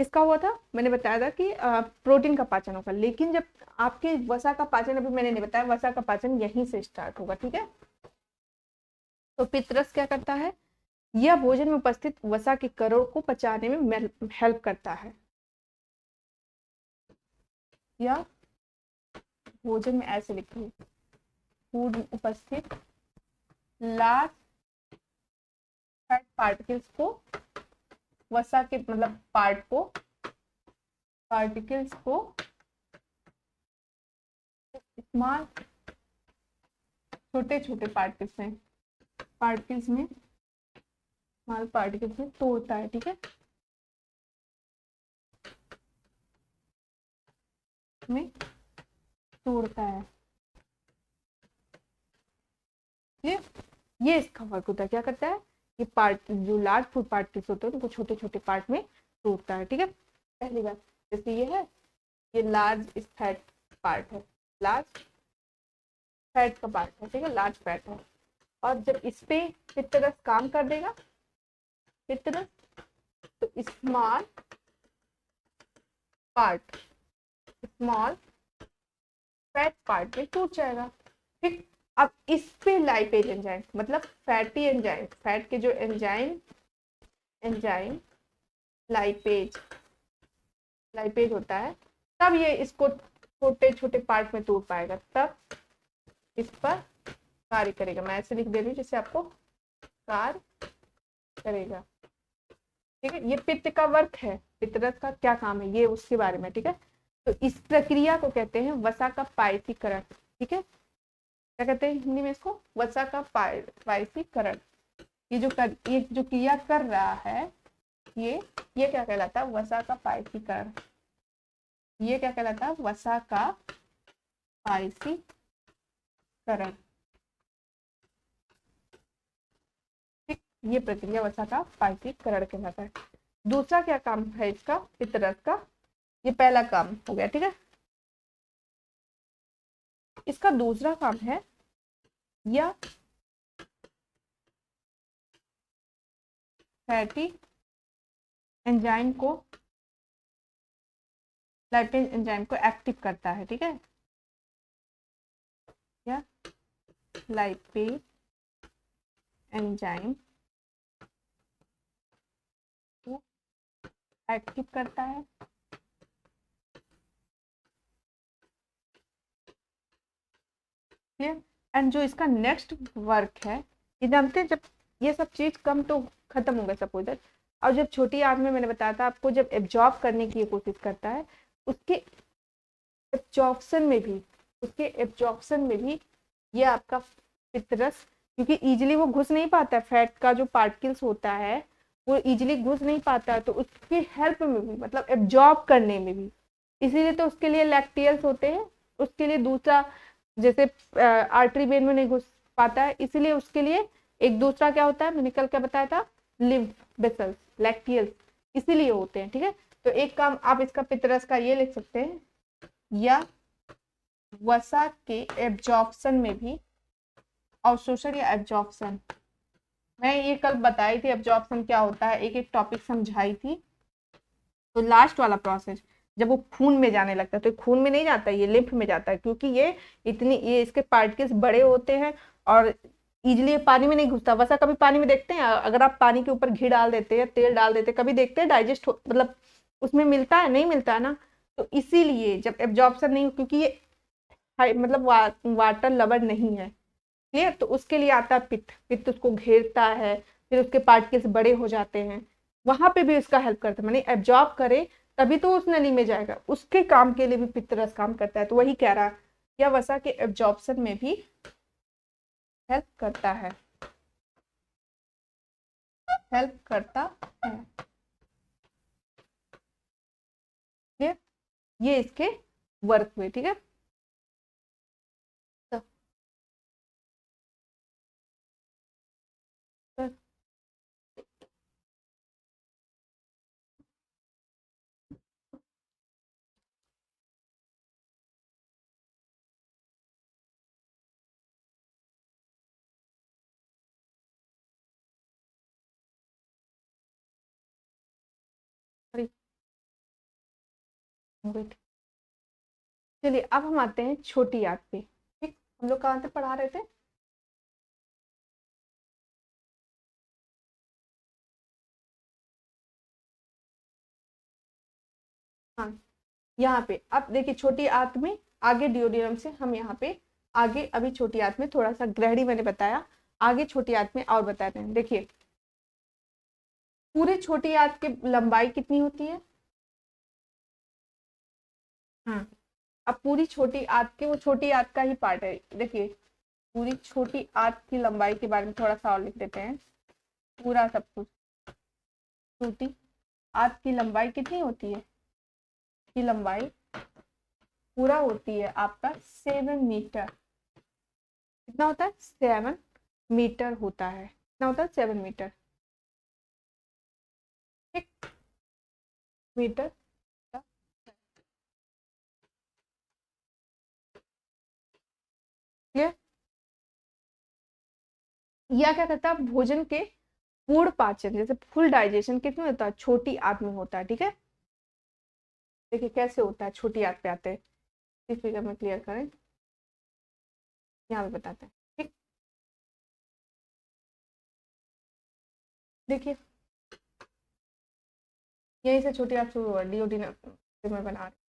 किसका हुआ था, मैंने बताया था कि प्रोटीन का पाचन होगा, लेकिन जब आपके वसा का पाचन, अभी मैंने नहीं बताया, वसा का पाचन यहीं से स्टार्ट होगा, ठीक है। तो पित्तरस क्या करता है, यह भोजन में उपस्थित वसा के कणों को पचाने में हेल्प करता है। या भोजन में ऐसे लिखिए, फूड में उपस्थित लार्ज फैट पार्टिकल्स को, वसा के मतलब पार्टिकल्स को स्मॉल छोटे छोटे पार्टिकल्स में स्मॉल पार्टिकल्स में तोड़ता है, ठीक है, में तोड़ता है। ये इसका वर्क होता है, क्या करता है, ये पार्ट जो लार्ज फूड पार्टिकल्स होते हैं उनको छोटे छोटे पार्ट में तोड़ता है, ठीक है। पहली बात, जैसे ये है, ये लार्ज फैट पार्ट है, लार्ज फैट का पार्ट है, ठीक है, लार्ज फैट है। और जब इस पे पित्तरस काम कर देगा, पित्तरस, तो small part, small fat part में टूट जाएगा, ठीक। अब इस पे लाइपेज एंजाइम, मतलब फैटी एंजाइम, फैट के जो एंजाइम लाइपेज होता है, तब ये इसको छोटे छोटे पार्ट में तोड़ पाएगा, तब इस पर कार्य करेगा। मैं ऐसे लिख दे रही हूँ जिससे आपको कार्य करेगा, ठीक है। ये पित्त का वर्क है, पित्तरस का क्या काम है ये उसके बारे में, ठीक है। तो इस प्रक्रिया को कहते हैं वसा का पायसीकरण, ठीक है। क्या कहते हैं हिंदी में इसको, वसा का पायसीकरण। ये जो क्रिया कर रहा है, ये क्या कहलाता है, वसा का पायसीकरण। ये क्या कहलाता है, वसा का पायसीकरण, ठीक। ये प्रक्रिया वसा का पायसीकरण कहलाता है। दूसरा क्या काम है इसका, पित्तरस का, ये पहला काम हो गया, ठीक है। इसका दूसरा काम है, या फैटी एंजाइम को, लाइपेज एंजाइम को एक्टिव करता है, ठीक है, या लाइपेज एंजाइम को एक्टिव करता है, क्लियर। एंड जो इसका नेक्स्ट वर्क है, ये जानते हैं, जब ये सब चीज कम तो खत्म हो गया सपोज दैट, और जब छोटी आंत में मैंने बताया था आपको, जब एब्जॉर्ब करने की कोशिश करता है, उसके एब्जॉर्प्शन में भी, ये आपका पित्तरस, क्योंकि इजीली वो घुस नहीं पाता है, फैट का जो पार्टिकल्स होता है वो इजीली घुस नहीं पाता है, तो उसकी हेल्प में भी, मतलब एब्जॉर्ब करने में भी, इसीलिए तो उसके लिए लैक्टियल्स होते हैं। उसके लिए दूसरा, जैसे आर्टरी वेन में नहीं घुस पाता है, इसीलिए उसके लिए एक दूसरा क्या होता है, मैंने कल क्या बताया था, लिम्फ वेसल्स, लैक्टियल्स, इसीलिए होते हैं, ठीक है। तो एक काम आप इसका पित्तरस का ये लिख सकते हैं, या वसा के एब्जॉर्प्शन में भी, अवशोषण या एब्जॉर्प्शन, मैं ये कल बताई थी एब्जॉर्प्शन क्या होता है, एक एक टॉपिक समझाई थी। तो लास्ट वाला प्रोसेस, जब वो खून में जाने लगता है, तो खून में नहीं जाता है, ये लिम्फ में जाता है, क्योंकि ये इसके पार्टिकल्स बड़े होते हैं और इजिली पानी में नहीं घुसता। वैसा कभी पानी में देखते हैं, अगर आप पानी के ऊपर घी डाल देते हैं, तेल डाल देते हैं, कभी देखते हैं डाइजेस्ट मतलब उसमें मिलता है, नहीं मिलता है ना। तो इसीलिए जब एब्जॉर्प्शन नहीं, क्योंकि ये मतलब वाटर लवर नहीं है, क्लियर। तो उसके लिए आता है पित्त उसको घेरता है, फिर उसके पार्टिकल्स बड़े हो जाते हैं, वहां पे भी उसका हेल्प करता है, मानी एब्जॉर्ब करे तभी तो उस नली में जाएगा, उसके काम के लिए भी पित्तरस काम करता है। तो वही कह रहा, या वसा के एब्जॉर्प्शन में भी हेल्प करता है, हेल्प करता है, क्लियर। ये इसके वर्क हुए, ठीक है। तो, तो, वेट, चलिए अब हम आते हैं छोटी आंत पे। ठीक, हम लोग कहाँ से पढ़ा रहे थे? हाँ, यहाँ पे अब देखिए छोटी आंत में आगे डिओडिनम से हम यहाँ पे आगे अभी छोटी आंत में थोड़ा सा ग्रहणी मैंने बताया, आगे छोटी आंत में और बताते हैं। देखिए पूरे छोटी आंत की लंबाई कितनी होती है? हाँ, अब पूरी छोटी आंत के वो छोटी आंत का ही पार्ट है। देखिए पूरी छोटी आंत की लंबाई के बारे में थोड़ा सा और लिख देते हैं। पूरा सब कुछ, छोटी आंत की लंबाई कितनी होती है? की लंबाई पूरा होती है आपका 7 मीटर। कितना होता है? 7 मीटर होता है। कितना होता है? 7 मीटर। ठीक, मीटर। क्लियर? यह क्या करता है? भोजन के पूर्ण पाचन, जैसे फुल डाइजेशन कितने होता है? छोटी आंत में होता है। ठीक है, देखिए कैसे होता है, छोटी आंत पे आते हैं, इस फिगर में क्लियर करें, यहाँ पे बताते हैं। ठीक, देखिए यहीं से छोटी आंत शुरू हुआ, डिओडिनम से मैं बना रही।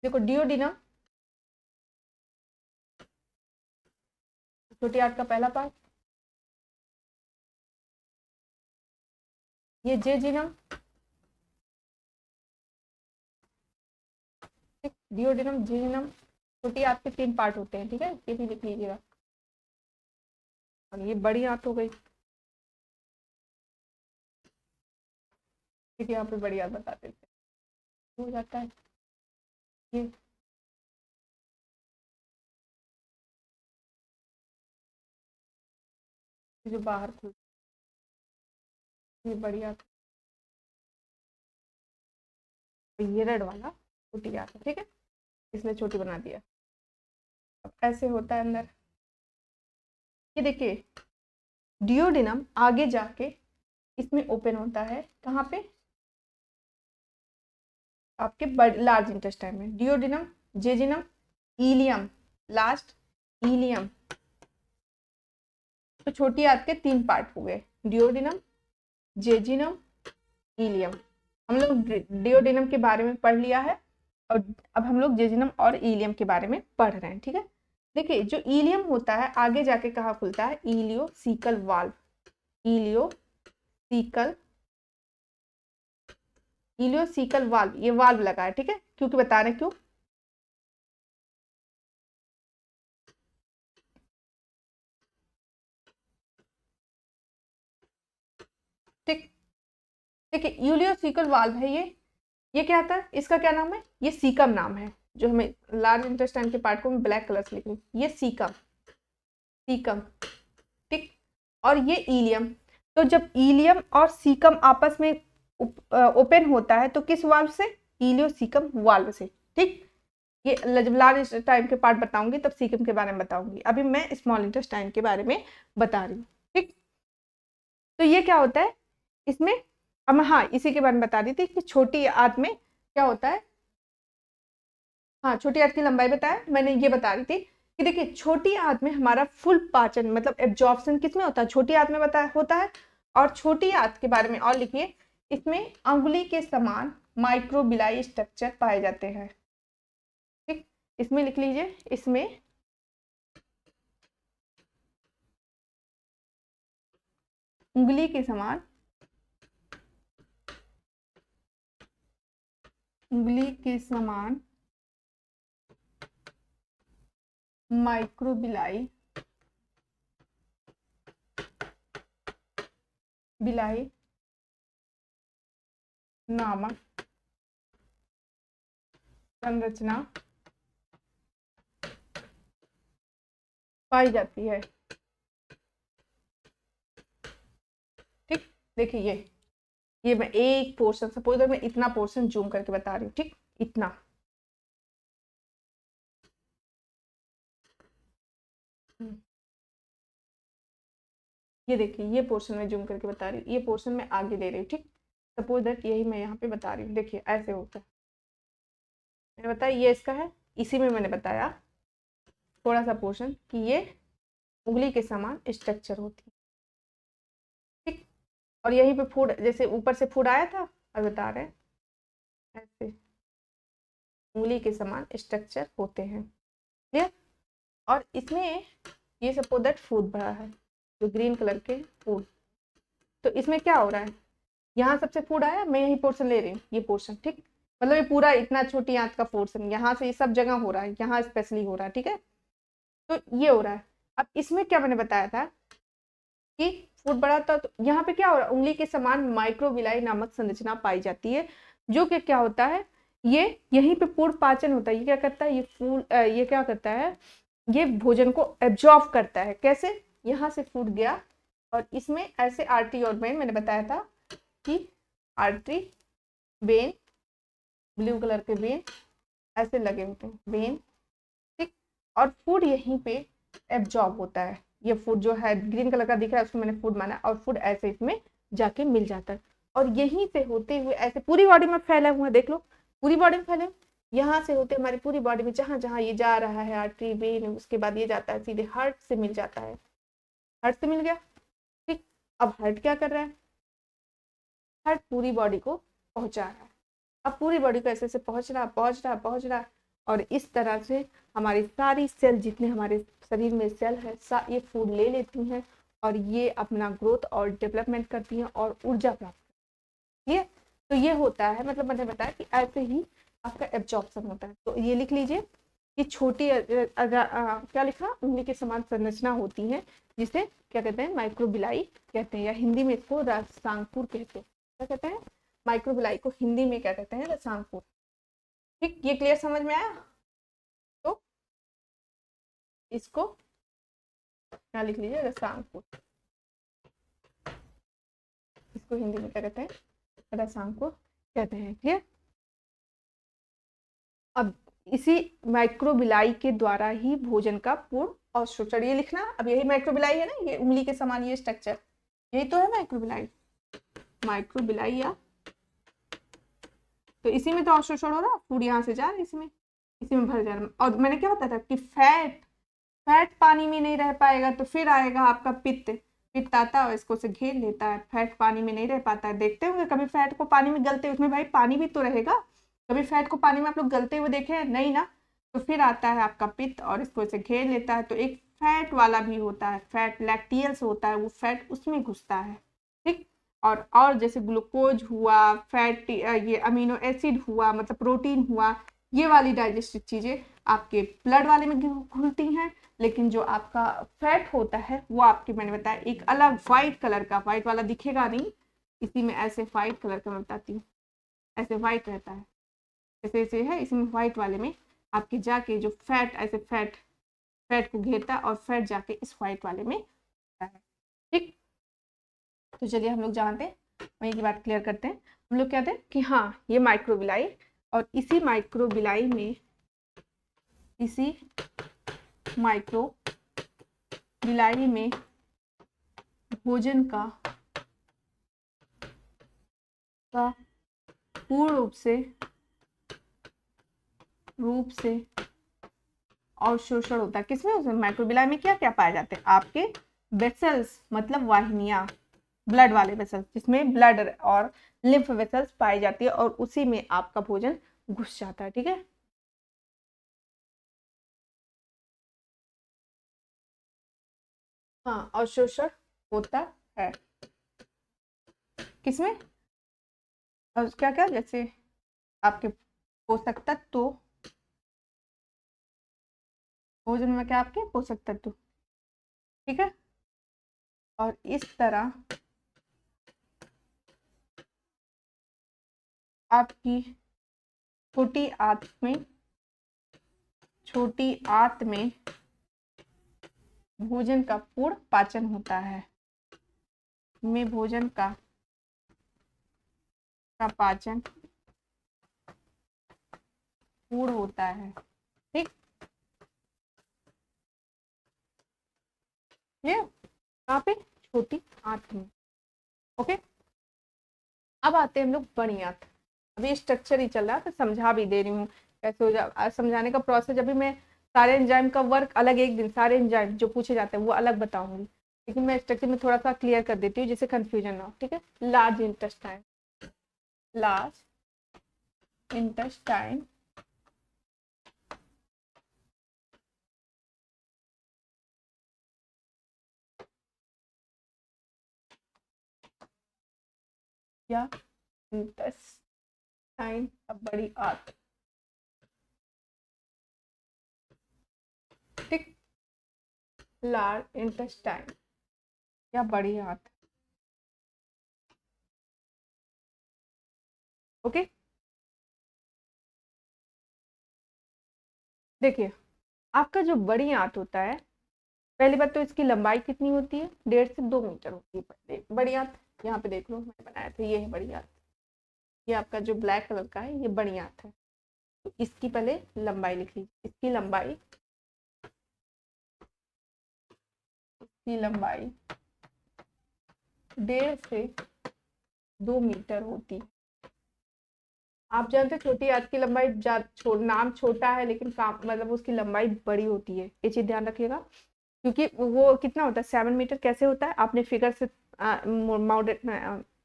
देखो डिओडिनम छोटी आंत का पहला पार्ट, ये जेजिनम। ठीक, डिओडिनम जेजिनम, छोटी आंत के 3 पार्ट होते हैं। ठीक है, ये भी लिख लीजिएगा। और ये बड़ी आंत हो गई। ठीक है, यहाँ पे बड़ी आंत बता देते हैं, हो जाता है ये। जो बाहर खुल, ये बड़ी आंत, ये रेड वाला छोटी आंत है। ठीक है, इसने छोटी बना दिया। अब ऐसे होता है अंदर, ये देखिए डिओडिनम आगे जाके इसमें ओपन होता है। कहाँ पे? आपके लार्ज इंटेस्टाइन में। Duodenum, jejunum, ileum, last ileum. तो छोटी आंत के 3 पार्ट हो गए, डिओडिनम, जेजिनम, इलियम। हम लोग डिओडिनम के बारे में पढ़ लिया है और अब हम लोग जेजिनम और इलियम के बारे में पढ़ रहे हैं। ठीक है, देखिए जो इलियम होता है आगे जाके कहाँ खुलता है? Ileocaecal valve. Ileocaecal, ileocaecal valve, ये वाल्व लगा है। ठीक है, क्योंकि बता रहे क्यों। ठीक, देखिए यूलियोसिकल वाल्व है ये क्या आता है? इसका क्या नाम है? ये सीकम नाम है। जो हमें लार्ज इंटेस्टाइन के पार्ट को मैं ब्लैक कलर से लिख रही हूँ, ये सीकम, सीकम। ठीक, और ये इलियम। तो जब इलियम और सीकम आपस में ओपन होता है तो किस वाल्व से? इलियोसीकम वाल्व से। ठीक, ये जब लार्ज इंटेस्टाइन के पार्ट बताऊंगी तब सीकम के बारे में बताऊंगी, अभी मैं स्मॉल इंटेस्टाइन के बारे में बता रही हूँ। ठीक, तो ये क्या होता है इसमें? अब हाँ, इसी के बारे में बता रही थी कि छोटी आंत में क्या होता है। हाँ, छोटी आंत की लंबाई बताया मैंने, ये बता रही थी कि देखिए छोटी आंत में हमारा फुल पाचन मतलब एब्जॉर्प्शन किसमें होता है? छोटी आंत में बता होता है। और छोटी आंत के बारे में और लिखिए, इसमें अंगुली के समान माइक्रोबिलाई स्ट्रक्चर पाए जाते हैं। ठीक, इसमें लिख लीजिए, इसमें उंगली के समान, उंगली के समान माइक्रोबिलाई, बिलाई नामक संरचना पाई जाती है। ठीक, देखिए ये मैं एक पोर्शन, सपोज मैं इतना पोर्शन जूम करके बता रही हूँ। ठीक, इतना। ये देखिए, ये पोर्शन में जूम करके बता रही हूँ, ये पोर्शन में आगे ले रही हूँ, ठीक। सपोज दैट यही मैं यहाँ पे बता रही हूँ, देखिए ऐसे होता है। मैंने बताया ये इसका है, इसी में मैंने बताया थोड़ा सा पोर्शन कि ये उंगली के समान स्ट्रक्चर होती है, ठीक। और यहीं पे फूड, जैसे ऊपर से फूड आया था और बता रहे हैं ऐसे उंगली के समान स्ट्रक्चर होते हैं, क्लियर। और इसमें ये सपोज दैट फूड भरा है, जो ग्रीन कलर के फूड, तो इसमें क्या हो रहा है, यहाँ सबसे फूड आया, मैं यही पोर्शन ले रही हूँ, ये पोर्शन, ठीक। मतलब ये पूरा इतना छोटी आंत का पोर्शन यहाँ से ये सब जगह हो रहा है, यहाँ स्पेशली हो रहा है, ठीक है। तो ये हो रहा है। अब इसमें क्या मैंने बताया था कि फूड बड़ा था, तो यहाँ पे क्या हो रहा है, उंगली के समान माइक्रोविलाई नामक संरचना पाई जाती है, जो कि क्या होता है, ये यहीं पे पूर्ण पाचन होता है। ये क्या करता है, ये क्या करता है, ये भोजन को एब्जॉर्ब करता है। कैसे, यहाँ से फूड गया और इसमें ऐसे आर्टरी और वेन, मैंने बताया था कि आर्टरी वेन, ब्लू कलर के वेन ऐसे लगे होते हैं, वेन, ठीक। और फूड यहीं पे एब्जॉर्ब होता है। ये फूड जो है ग्रीन कलर का दिख रहा है, उसको मैंने फूड माना, और फूड ऐसे इसमें जाके मिल जाता है। और यहीं से होते हुए ऐसे पूरी बॉडी में फैला हुआ है, देख लो पूरी बॉडी में फैले, यहाँ से होते हमारी पूरी बॉडी में, जहां जहां ये जा रहा है आर्टरी वेन, उसके बाद ये जाता है सीधे हार्ट से मिल जाता है, हार्ट से मिल गया, ठीक। अब हार्ट क्या कर रहा है, हार्ट पूरी बॉडी को पहुंचा रहा है। अब पूरी बॉडी को ऐसे ऐसे पहुंच रहा, और इस तरह से हमारी सारी सेल, जितने हमारे शरीर में सेल है, ये फूड ले लेती हैं और ये अपना ग्रोथ और डेवलपमेंट करती हैं और ऊर्जा प्राप्त करती है। तो ये होता है, मतलब मैंने बताया कि ऐसे ही आपका एब्जॉर्प्शन होता है। तो ये लिख लीजिए कि छोटी क्या लिखा, उंगली के समान संरचना होती है, जिसे क्या कहते हैं, माइक्रोबिलाई कहते हैं, या हिंदी में इसको रसांकुर कहते हैं। क्या कहते हैं, माइक्रोबिलाई को हिंदी में क्या कहते हैं, रसांकुर, ठीक। ये क्लियर समझ में आया। तो इसको क्या लिख लीजिए, रसांकुर, इसको हिंदी में क्या कहते हैं, रसांकुर कहते हैं, क्लियर। अब इसी माइक्रोबिलाई के द्वारा ही भोजन का पूर्ण अवशोषण, ये लिखना। अब यही माइक्रोबिलाई है ना, ये उंगली के समान ये स्ट्रक्चर, यही तो है माइक्रोबिलाई, माइक्रोबिलाई या, तो इसी में तो अवशोषण हो रहा, फूड यहाँ से जा रहा है, इसी में भर जा रहा। और मैंने क्या बताया था कि फैट पानी में नहीं रह पाएगा, तो फिर आएगा आपका पित्त आता है और इसको से घेर लेता है। फैट पानी में नहीं रह पाता है, देखते होंगे कभी फैट को पानी में गलते, उसमें भाई पानी भी तो रहेगा, कभी फैट को पानी में आप लोग गलते हुए देखे हैं, नहीं ना। तो फिर आता है आपका पित्त और इसको ऐसे घेर लेता है। तो एक फैट वाला भी होता है, फैट लैक्टियल्स होता है, वो फैट उसमें घुसता है, ठीक। और जैसे ग्लूकोज हुआ, फैट, ये अमीनो एसिड हुआ, मतलब प्रोटीन हुआ, ये वाली डाइजेस्टिव चीजें आपके ब्लड वाले में घुलती हैं। लेकिन जो आपका फैट होता है वो आपके, मैंने बताया एक अलग व्हाइट कलर का, व्हाइट वाला दिखेगा नहीं, इसी में ऐसे व्हाइट कलर का मैं बताती हूँ, ऐसे व्हाइट रहता है, ऐसे ऐसे है, इसमें व्हाइट वाले में आपके जाके जो फैट, ऐसे फैट को घेरता है और फैट जाके इस व्हाइट वाले में होता है, ठीक। तो चलिए हम लोग जानते हैं, वहीं की बात क्लियर करते हैं। हम लोग कहते हैं कि हाँ ये माइक्रोबिलाई, और इसी माइक्रोबिलाई में, इसी माइक्रोबिलाई में भोजन का पूर्ण रूप से अवशोषण होता है। किसमें, उसमें माइक्रोबिलाई में क्या क्या पाए जाते हैं, आपके वेसल्स, मतलब वाहिनियां, ब्लड वाले वेसल्स, जिसमें ब्लड और लिम्फ वेसल्स पाई जाती है, और उसी में आपका भोजन घुस जाता है, ठीक है। हाँ, अवशोषण होता है किसमें, और क्या क्या, जैसे आपके पोषक तत्व, भोजन में क्या आपके पोषक तत्व, ठीक है। और इस तरह आपकी छोटी आंत में भोजन का पूर्ण पाचन होता है, में भोजन का पाचन पूर्ण होता है, ठीक। ये कहाँ पे, छोटी आंत में। ओके, अब आते हैं हम लोग बड़ी आंत। अभी स्ट्रक्चर ही चल रहा है तो समझा भी दे रही हूँ कैसे हो जा, समझाने का प्रोसेस। अभी मैं सारे एंजाइम का वर्क अलग, एक दिन सारे एंजाइम जो पूछे जाते हैं वो अलग बताऊंगी, लेकिन मैं स्ट्रक्चर में थोड़ा सा क्लियर कर देती हूँ जिससे कंफ्यूजन ना हो। ठीक है, लार्ज इंटेस्टाइन, लार्ज इंटेस्टाइन या इंटेस्टाइन, अब बड़ी आंत। ठीक, लार्ज इंटेस्टाइन या बड़ी आंत। ओके, देखिए आपका जो बड़ी आंत होता है, पहली बात तो इसकी लंबाई कितनी होती है, 1.5 से 2 मीटर होती है बड़ी आंत। यहाँ पे देख लो मैंने बनाया था, ये है बड़ी आंत। ये आपका जो ब्लैक कलर का है ये बड़ी आंत है। तो इसकी पहले लंबाई लिख लीजिए। इसकी लंबाई 1.5 से 2 मीटर होती है। आप जानते हैं छोटी आंत की लंबाई नाम छोटा है लेकिन काम मतलब उसकी लंबाई बड़ी होती है, ये चीज ध्यान रखिएगा। क्योंकि वो कितना होता है 7 मीटर, कैसे होता है आपने फिगर से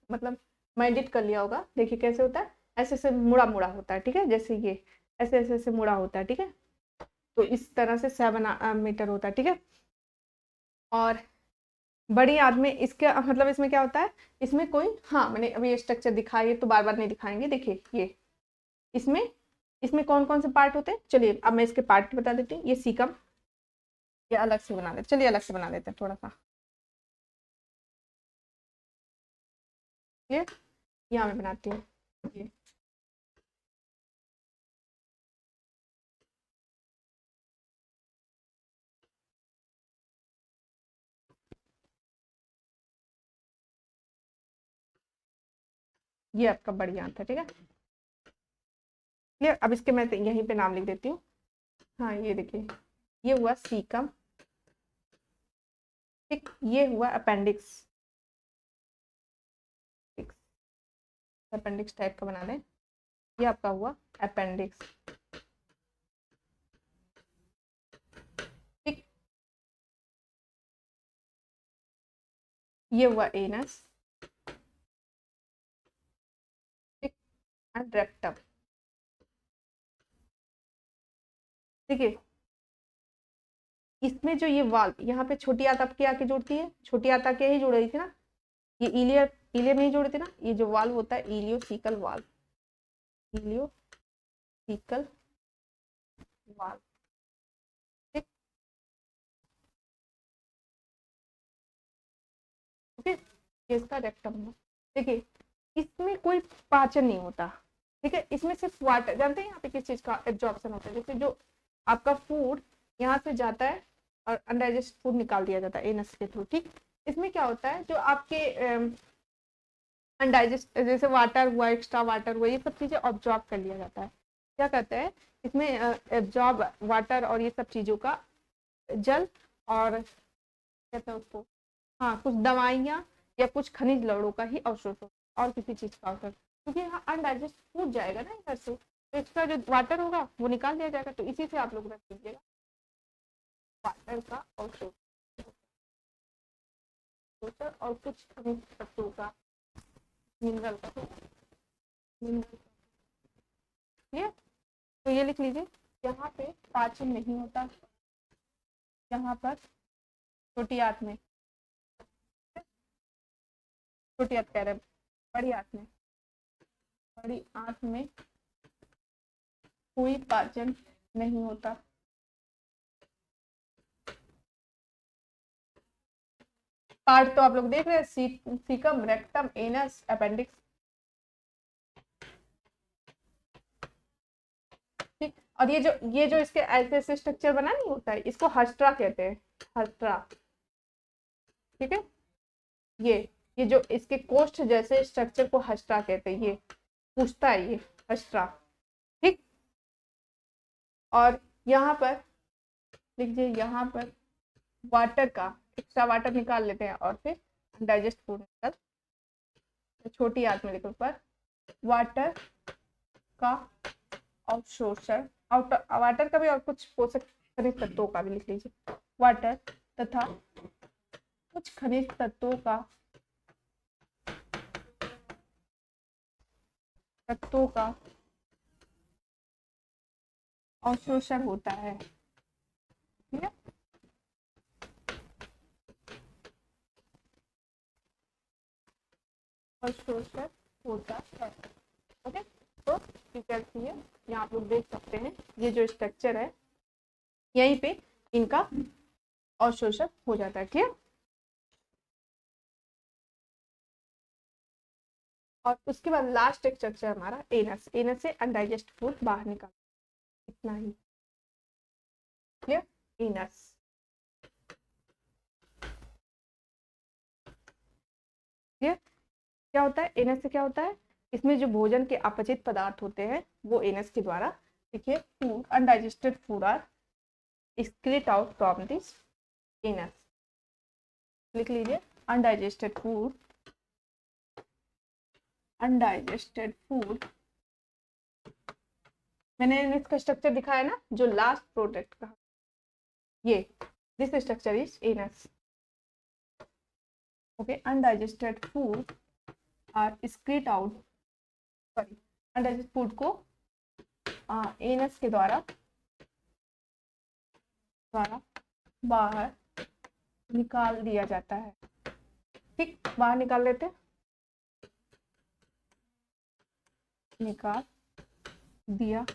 मतलब माइंडेड कर लिया होगा। देखिए कैसे होता है, ऐसे ऐसे मुड़ा मुड़ा होता है। ठीक है, जैसे ये ऐसे ऐसे ऐसे मुड़ा होता है। ठीक है, तो इस तरह से 7 मीटर होता है। ठीक है, और बड़ी आंत में इसके मतलब इसमें क्या होता है, इसमें कोई, हाँ मैंने अभी ये स्ट्रक्चर दिखाई है तो बार बार नहीं दिखाएंगे। देखिए ये इसमें इसमें कौन कौन से पार्ट होते हैं, चलिए अब मैं इसके पार्ट बता देती हूँ। ये सीकम, ये अलग से बना देते, चलिए अलग से बना देते हैं थोड़ा सा। ये यहाँ मैं बनाती हूँ। ये आपका बड़ी आंत है। ठीक है, क्लियर। अब इसके मैं यहीं पे नाम लिख देती हूँ। हाँ ये देखिए, ये हुआ सीकम। ठीक, ये हुआ अपेंडिक्स। अपेंडिक्स टाइप का बना दें। ये आपका हुआ अपेंडिक्स। ठीक, ये हुआ एनस। ठीक, एंड रेक्टम। ठीक है, इसमें जो ये वाल्व यहाँ पे छोटी आंत आपकी आके जुड़ती है, छोटी आंत आके ही जुड़ रही थी ना, ये इलियर इलियर नहीं जुड़े थे ना। ये जो वाल्व होता है इलियोसिकल वाल्व, इलियोसिकल वाल्व। ठीक, ओके, ये इसका रेक्टम है। देखिए इसमें कोई पाचन नहीं होता। ठीक है, इसमें सिर्फ वाटर, जानते हैं यहाँ पे किस चीज का एब्जॉर्प्शन होता है, जैसे जो आपका फूड यहाँ से जाता है और अनडाइजेस्ट फूड निकाल दिया जाता है एनस के थ्रू। ठीक, इसमें क्या होता है, जो आपके अनडाइजेस्ट जैसे वाटर हुआ, एक्स्ट्रा वाटर हुआ, ये सब चीजें ऑब्जॉर्ब कर लिया जाता है। क्या कहते हैं इसमें एब्जॉर्ब वाटर और ये सब चीजों का जल, और कहते हैं उसको, हाँ कुछ दवाइयाँ या कुछ खनिज लवणों का ही अवशोषण और किसी चीज का अवशोषण, क्योंकि यहाँ अनडाइजेस्ट फूड जाएगा ना इधर से, तो एक्स्ट्रा जो वाटर होगा वो निकाल दिया जाएगा। तो इसी से आप लोग रख लीजिएगा वाटर का अवशोषण और कुछ खनिज तत्वों का, मिनरल का, मिनरल। क्लियर, तो ये लिख लीजिए, यहाँ पे पाचन नहीं होता, यहाँ पर छोटी आंत में, छोटी आंत कह रहे हैं, बड़ी आंत में, बड़ी आंत में कोई पाचन नहीं होता। पार्ट तो आप लोग देख रहे हैं, सीकम, रेक्टम, एनस, अपेंडिक्स। ठीक, और ये जो इसके ऐसे ऐसे स्ट्रक्चर बना नहीं होता है, इसको हस्ट्रा कहते हैं, हस्ट्रा। ठीक है, ये जो इसके कोष्ठ जैसे स्ट्रक्चर को हस्ट्रा कहते हैं, ये पूछता है ये हस्ट्रा। ठीक, और यहाँ पर लिख दीजिए, यहाँ पर वाटर का एक्स्ट्रा वाटर निकाल लेते हैं और फिर अनडाइजेस्ट फूड निकल, छोटी याद में लिखो पर वाटर का अवशोषण, वाटर का भी और कुछ पोषक खनिज तत्वों का भी लिख लीजिए, वाटर तथा कुछ खनिज तत्वों का अवशोषण होता है, ठीक है। अवशोषण होता है, ओके। तो यू कैन सी है, यहाँ आप लोग देख सकते हैं ये जो स्ट्रक्चर है यहीं पे इनका अवशोषण हो जाता है, क्लियर। और उसके बाद लास्ट स्ट्रक्चर हमारा एनस, एनस से अनडाइजेस्ट फूड बाहर निकाल, इतना ही, क्लियर। Anus, clear. क्या होता है एनस से, क्या होता है, इसमें जो भोजन के अपचित पदार्थ होते हैं वो एनस के द्वारा, देखिए, food undigested food are excrete out from this anus, लिख लीजिए, अनडाइजेस्टेड फूड, मैंने इसका स्ट्रक्चर दिखाया ना जो लास्ट प्रोडक्ट का, ये this structure is anus, okay. Undigested food are excrete out, sorry, undigested food को एनस के द्वारा बाहर निकाल दिया जाता है, ठीक, बाहर निकाल लेते, निकाल दिया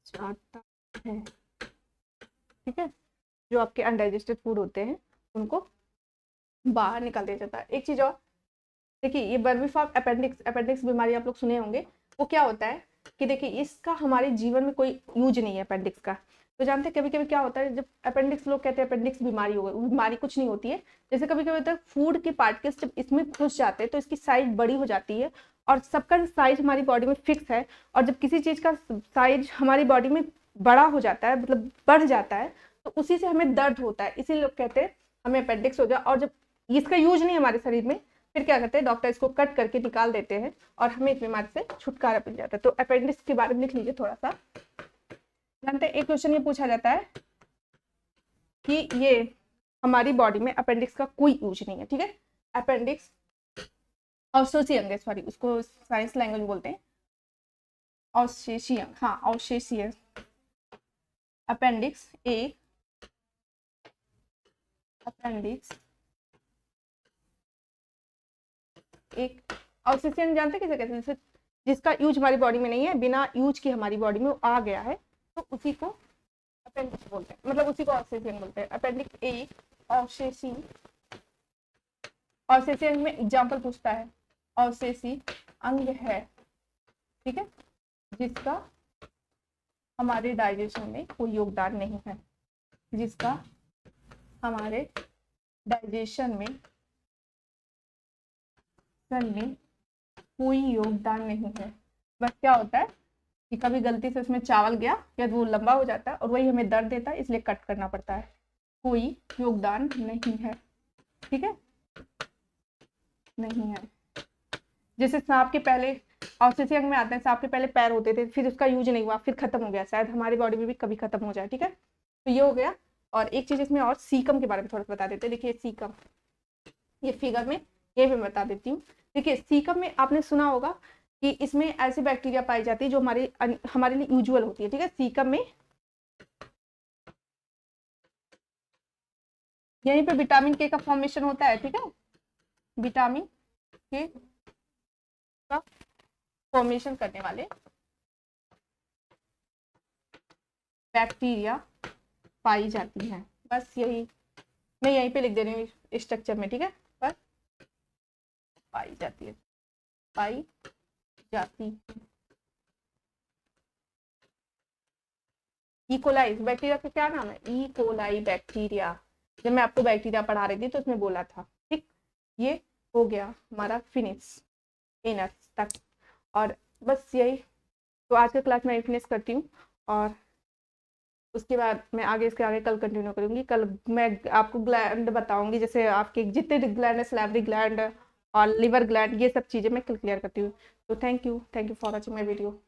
जाता है, ठीक है। जो आपके अनडाइजेस्टेड फूड होते हैं उनको बाहर निकाल दिया जाता है। एक चीज और देखिए, ये बर्मीफॉर्म अपेंडिक्स बीमारी आप लोग सुने होंगे, वो क्या होता है कि देखिए इसका हमारे जीवन में कोई यूज नहीं है अपेंडिक्स का, तो जानते हैं कभी कभी क्या होता है, जब अपेंडिक्स, लोग कहते हैं अपेंडिक्स बीमारी हो गई, बीमारी कुछ नहीं होती है, जैसे कभी कभी होता है फूड के पार्टिकल्स जब इसमें घुस जाते हैं तो इसकी साइज बड़ी हो जाती है, और सबका साइज हमारी बॉडी में फिक्स है, और जब किसी चीज का साइज हमारी बॉडी में बड़ा हो जाता है, मतलब बढ़ जाता है, तो उसी से हमें दर्द होता है, इसीलिए लोग कहते हैं हमें अपेंडिक्स हो जाए, और जब इसका यूज नहीं है हमारे शरीर में, फिर क्या करते हैं डॉक्टर इसको कट करके निकाल देते हैं और हमें इस बीमारी से छुटकारा मिल जाता है। तो अपेंडिक्स के बारे में लिख लीजिए थोड़ा सा। जानते हैं एक क्वेश्चन ये पूछा जाता है कि ये हमारी बॉडी में अपेंडिक्स का कोई यूज नहीं है, ठीक है। अपेंडिक्स अवशोषी अंग है, सॉरी उसको साइंस लैंग्वेज बोलते हैं अवशेषी अंग, हाँ अवशेषी अंग। अपेंडिक्स एक अवशेषी अंग जानते किसे कहते हैं, जैसे जिसका यूज हमारी बॉडी में नहीं है, बिना यूज के हमारी बॉडी में आ गया है, तो उसी को अपेंडिक्स बोलते हैं, मतलब उसी को अवशेषी अंग बोलते हैं। अपेंडिक्स एक अवशेषी अंग में एग्जाम्पल पूछता है, अवशेषी अंग है, ठीक है, जिसका हमारे डाइजेशन में कोई योगदान नहीं है, जिसका हमारे डाइजेशन में कोई योगदान नहीं है। बस क्या होता है कि कभी गलती से उसमें चावल गया या वो लंबा हो जाता है और वही हमें दर्द देता है, इसलिए कट करना पड़ता है, कोई योगदान नहीं है, ठीक है, नहीं है। जैसे सांप के पहले अवशेषी अंग में आते हैं, सांप के पहले पैर होते थे, फिर उसका यूज नहीं हुआ, फिर खत्म हो गया, शायद हमारी बॉडी में भी कभी खत्म हो जाए, ठीक है। तो ये हो गया। और एक चीज इसमें और सीकम के बारे में थोड़ा सा बता देते हैं। देखिए सीकम, ये फिगर में ये भी बता देती हूँ। देखिए सीकम में आपने सुना होगा कि इसमें ऐसी बैक्टीरिया पाई जाती है जो हमारे लिए यूजुअल होती है, ठीक है। सीकम में यहीं पे विटामिन के का फॉर्मेशन होता है, ठीक है, विटामिन के का फॉर्मेशन करने वाले बैक्टीरिया पाई जाती हैं। बस यही मैं यहीं पे लिख दे रही हूँ स्ट्रक्चर में, ठीक है, पर पाई जाती है, पाई जाती है। इकोलाई बैक्टीरिया का क्या नाम है, इकोलाई बैक्टीरिया। जब मैं आपको बैक्टीरिया पढ़ा रही थी तो उसमें बोला था, ठीक। ये हो गया हमारा फिनिश एनस तक, और बस यही। तो आज का क्लास मैं फिनिश करती हूँ, और उसके बाद मैं आगे इसके आगे कल कंटिन्यू करूँगी। कल मैं आपको ग्लैंड बताऊँगी, जैसे आपके जितने ग्लैंड है, सैलिवरी ग्लैंड और लिवर ग्लैंड, ये सब चीज़ें मैं क्लियर करती हूँ। तो thank you for watching my video.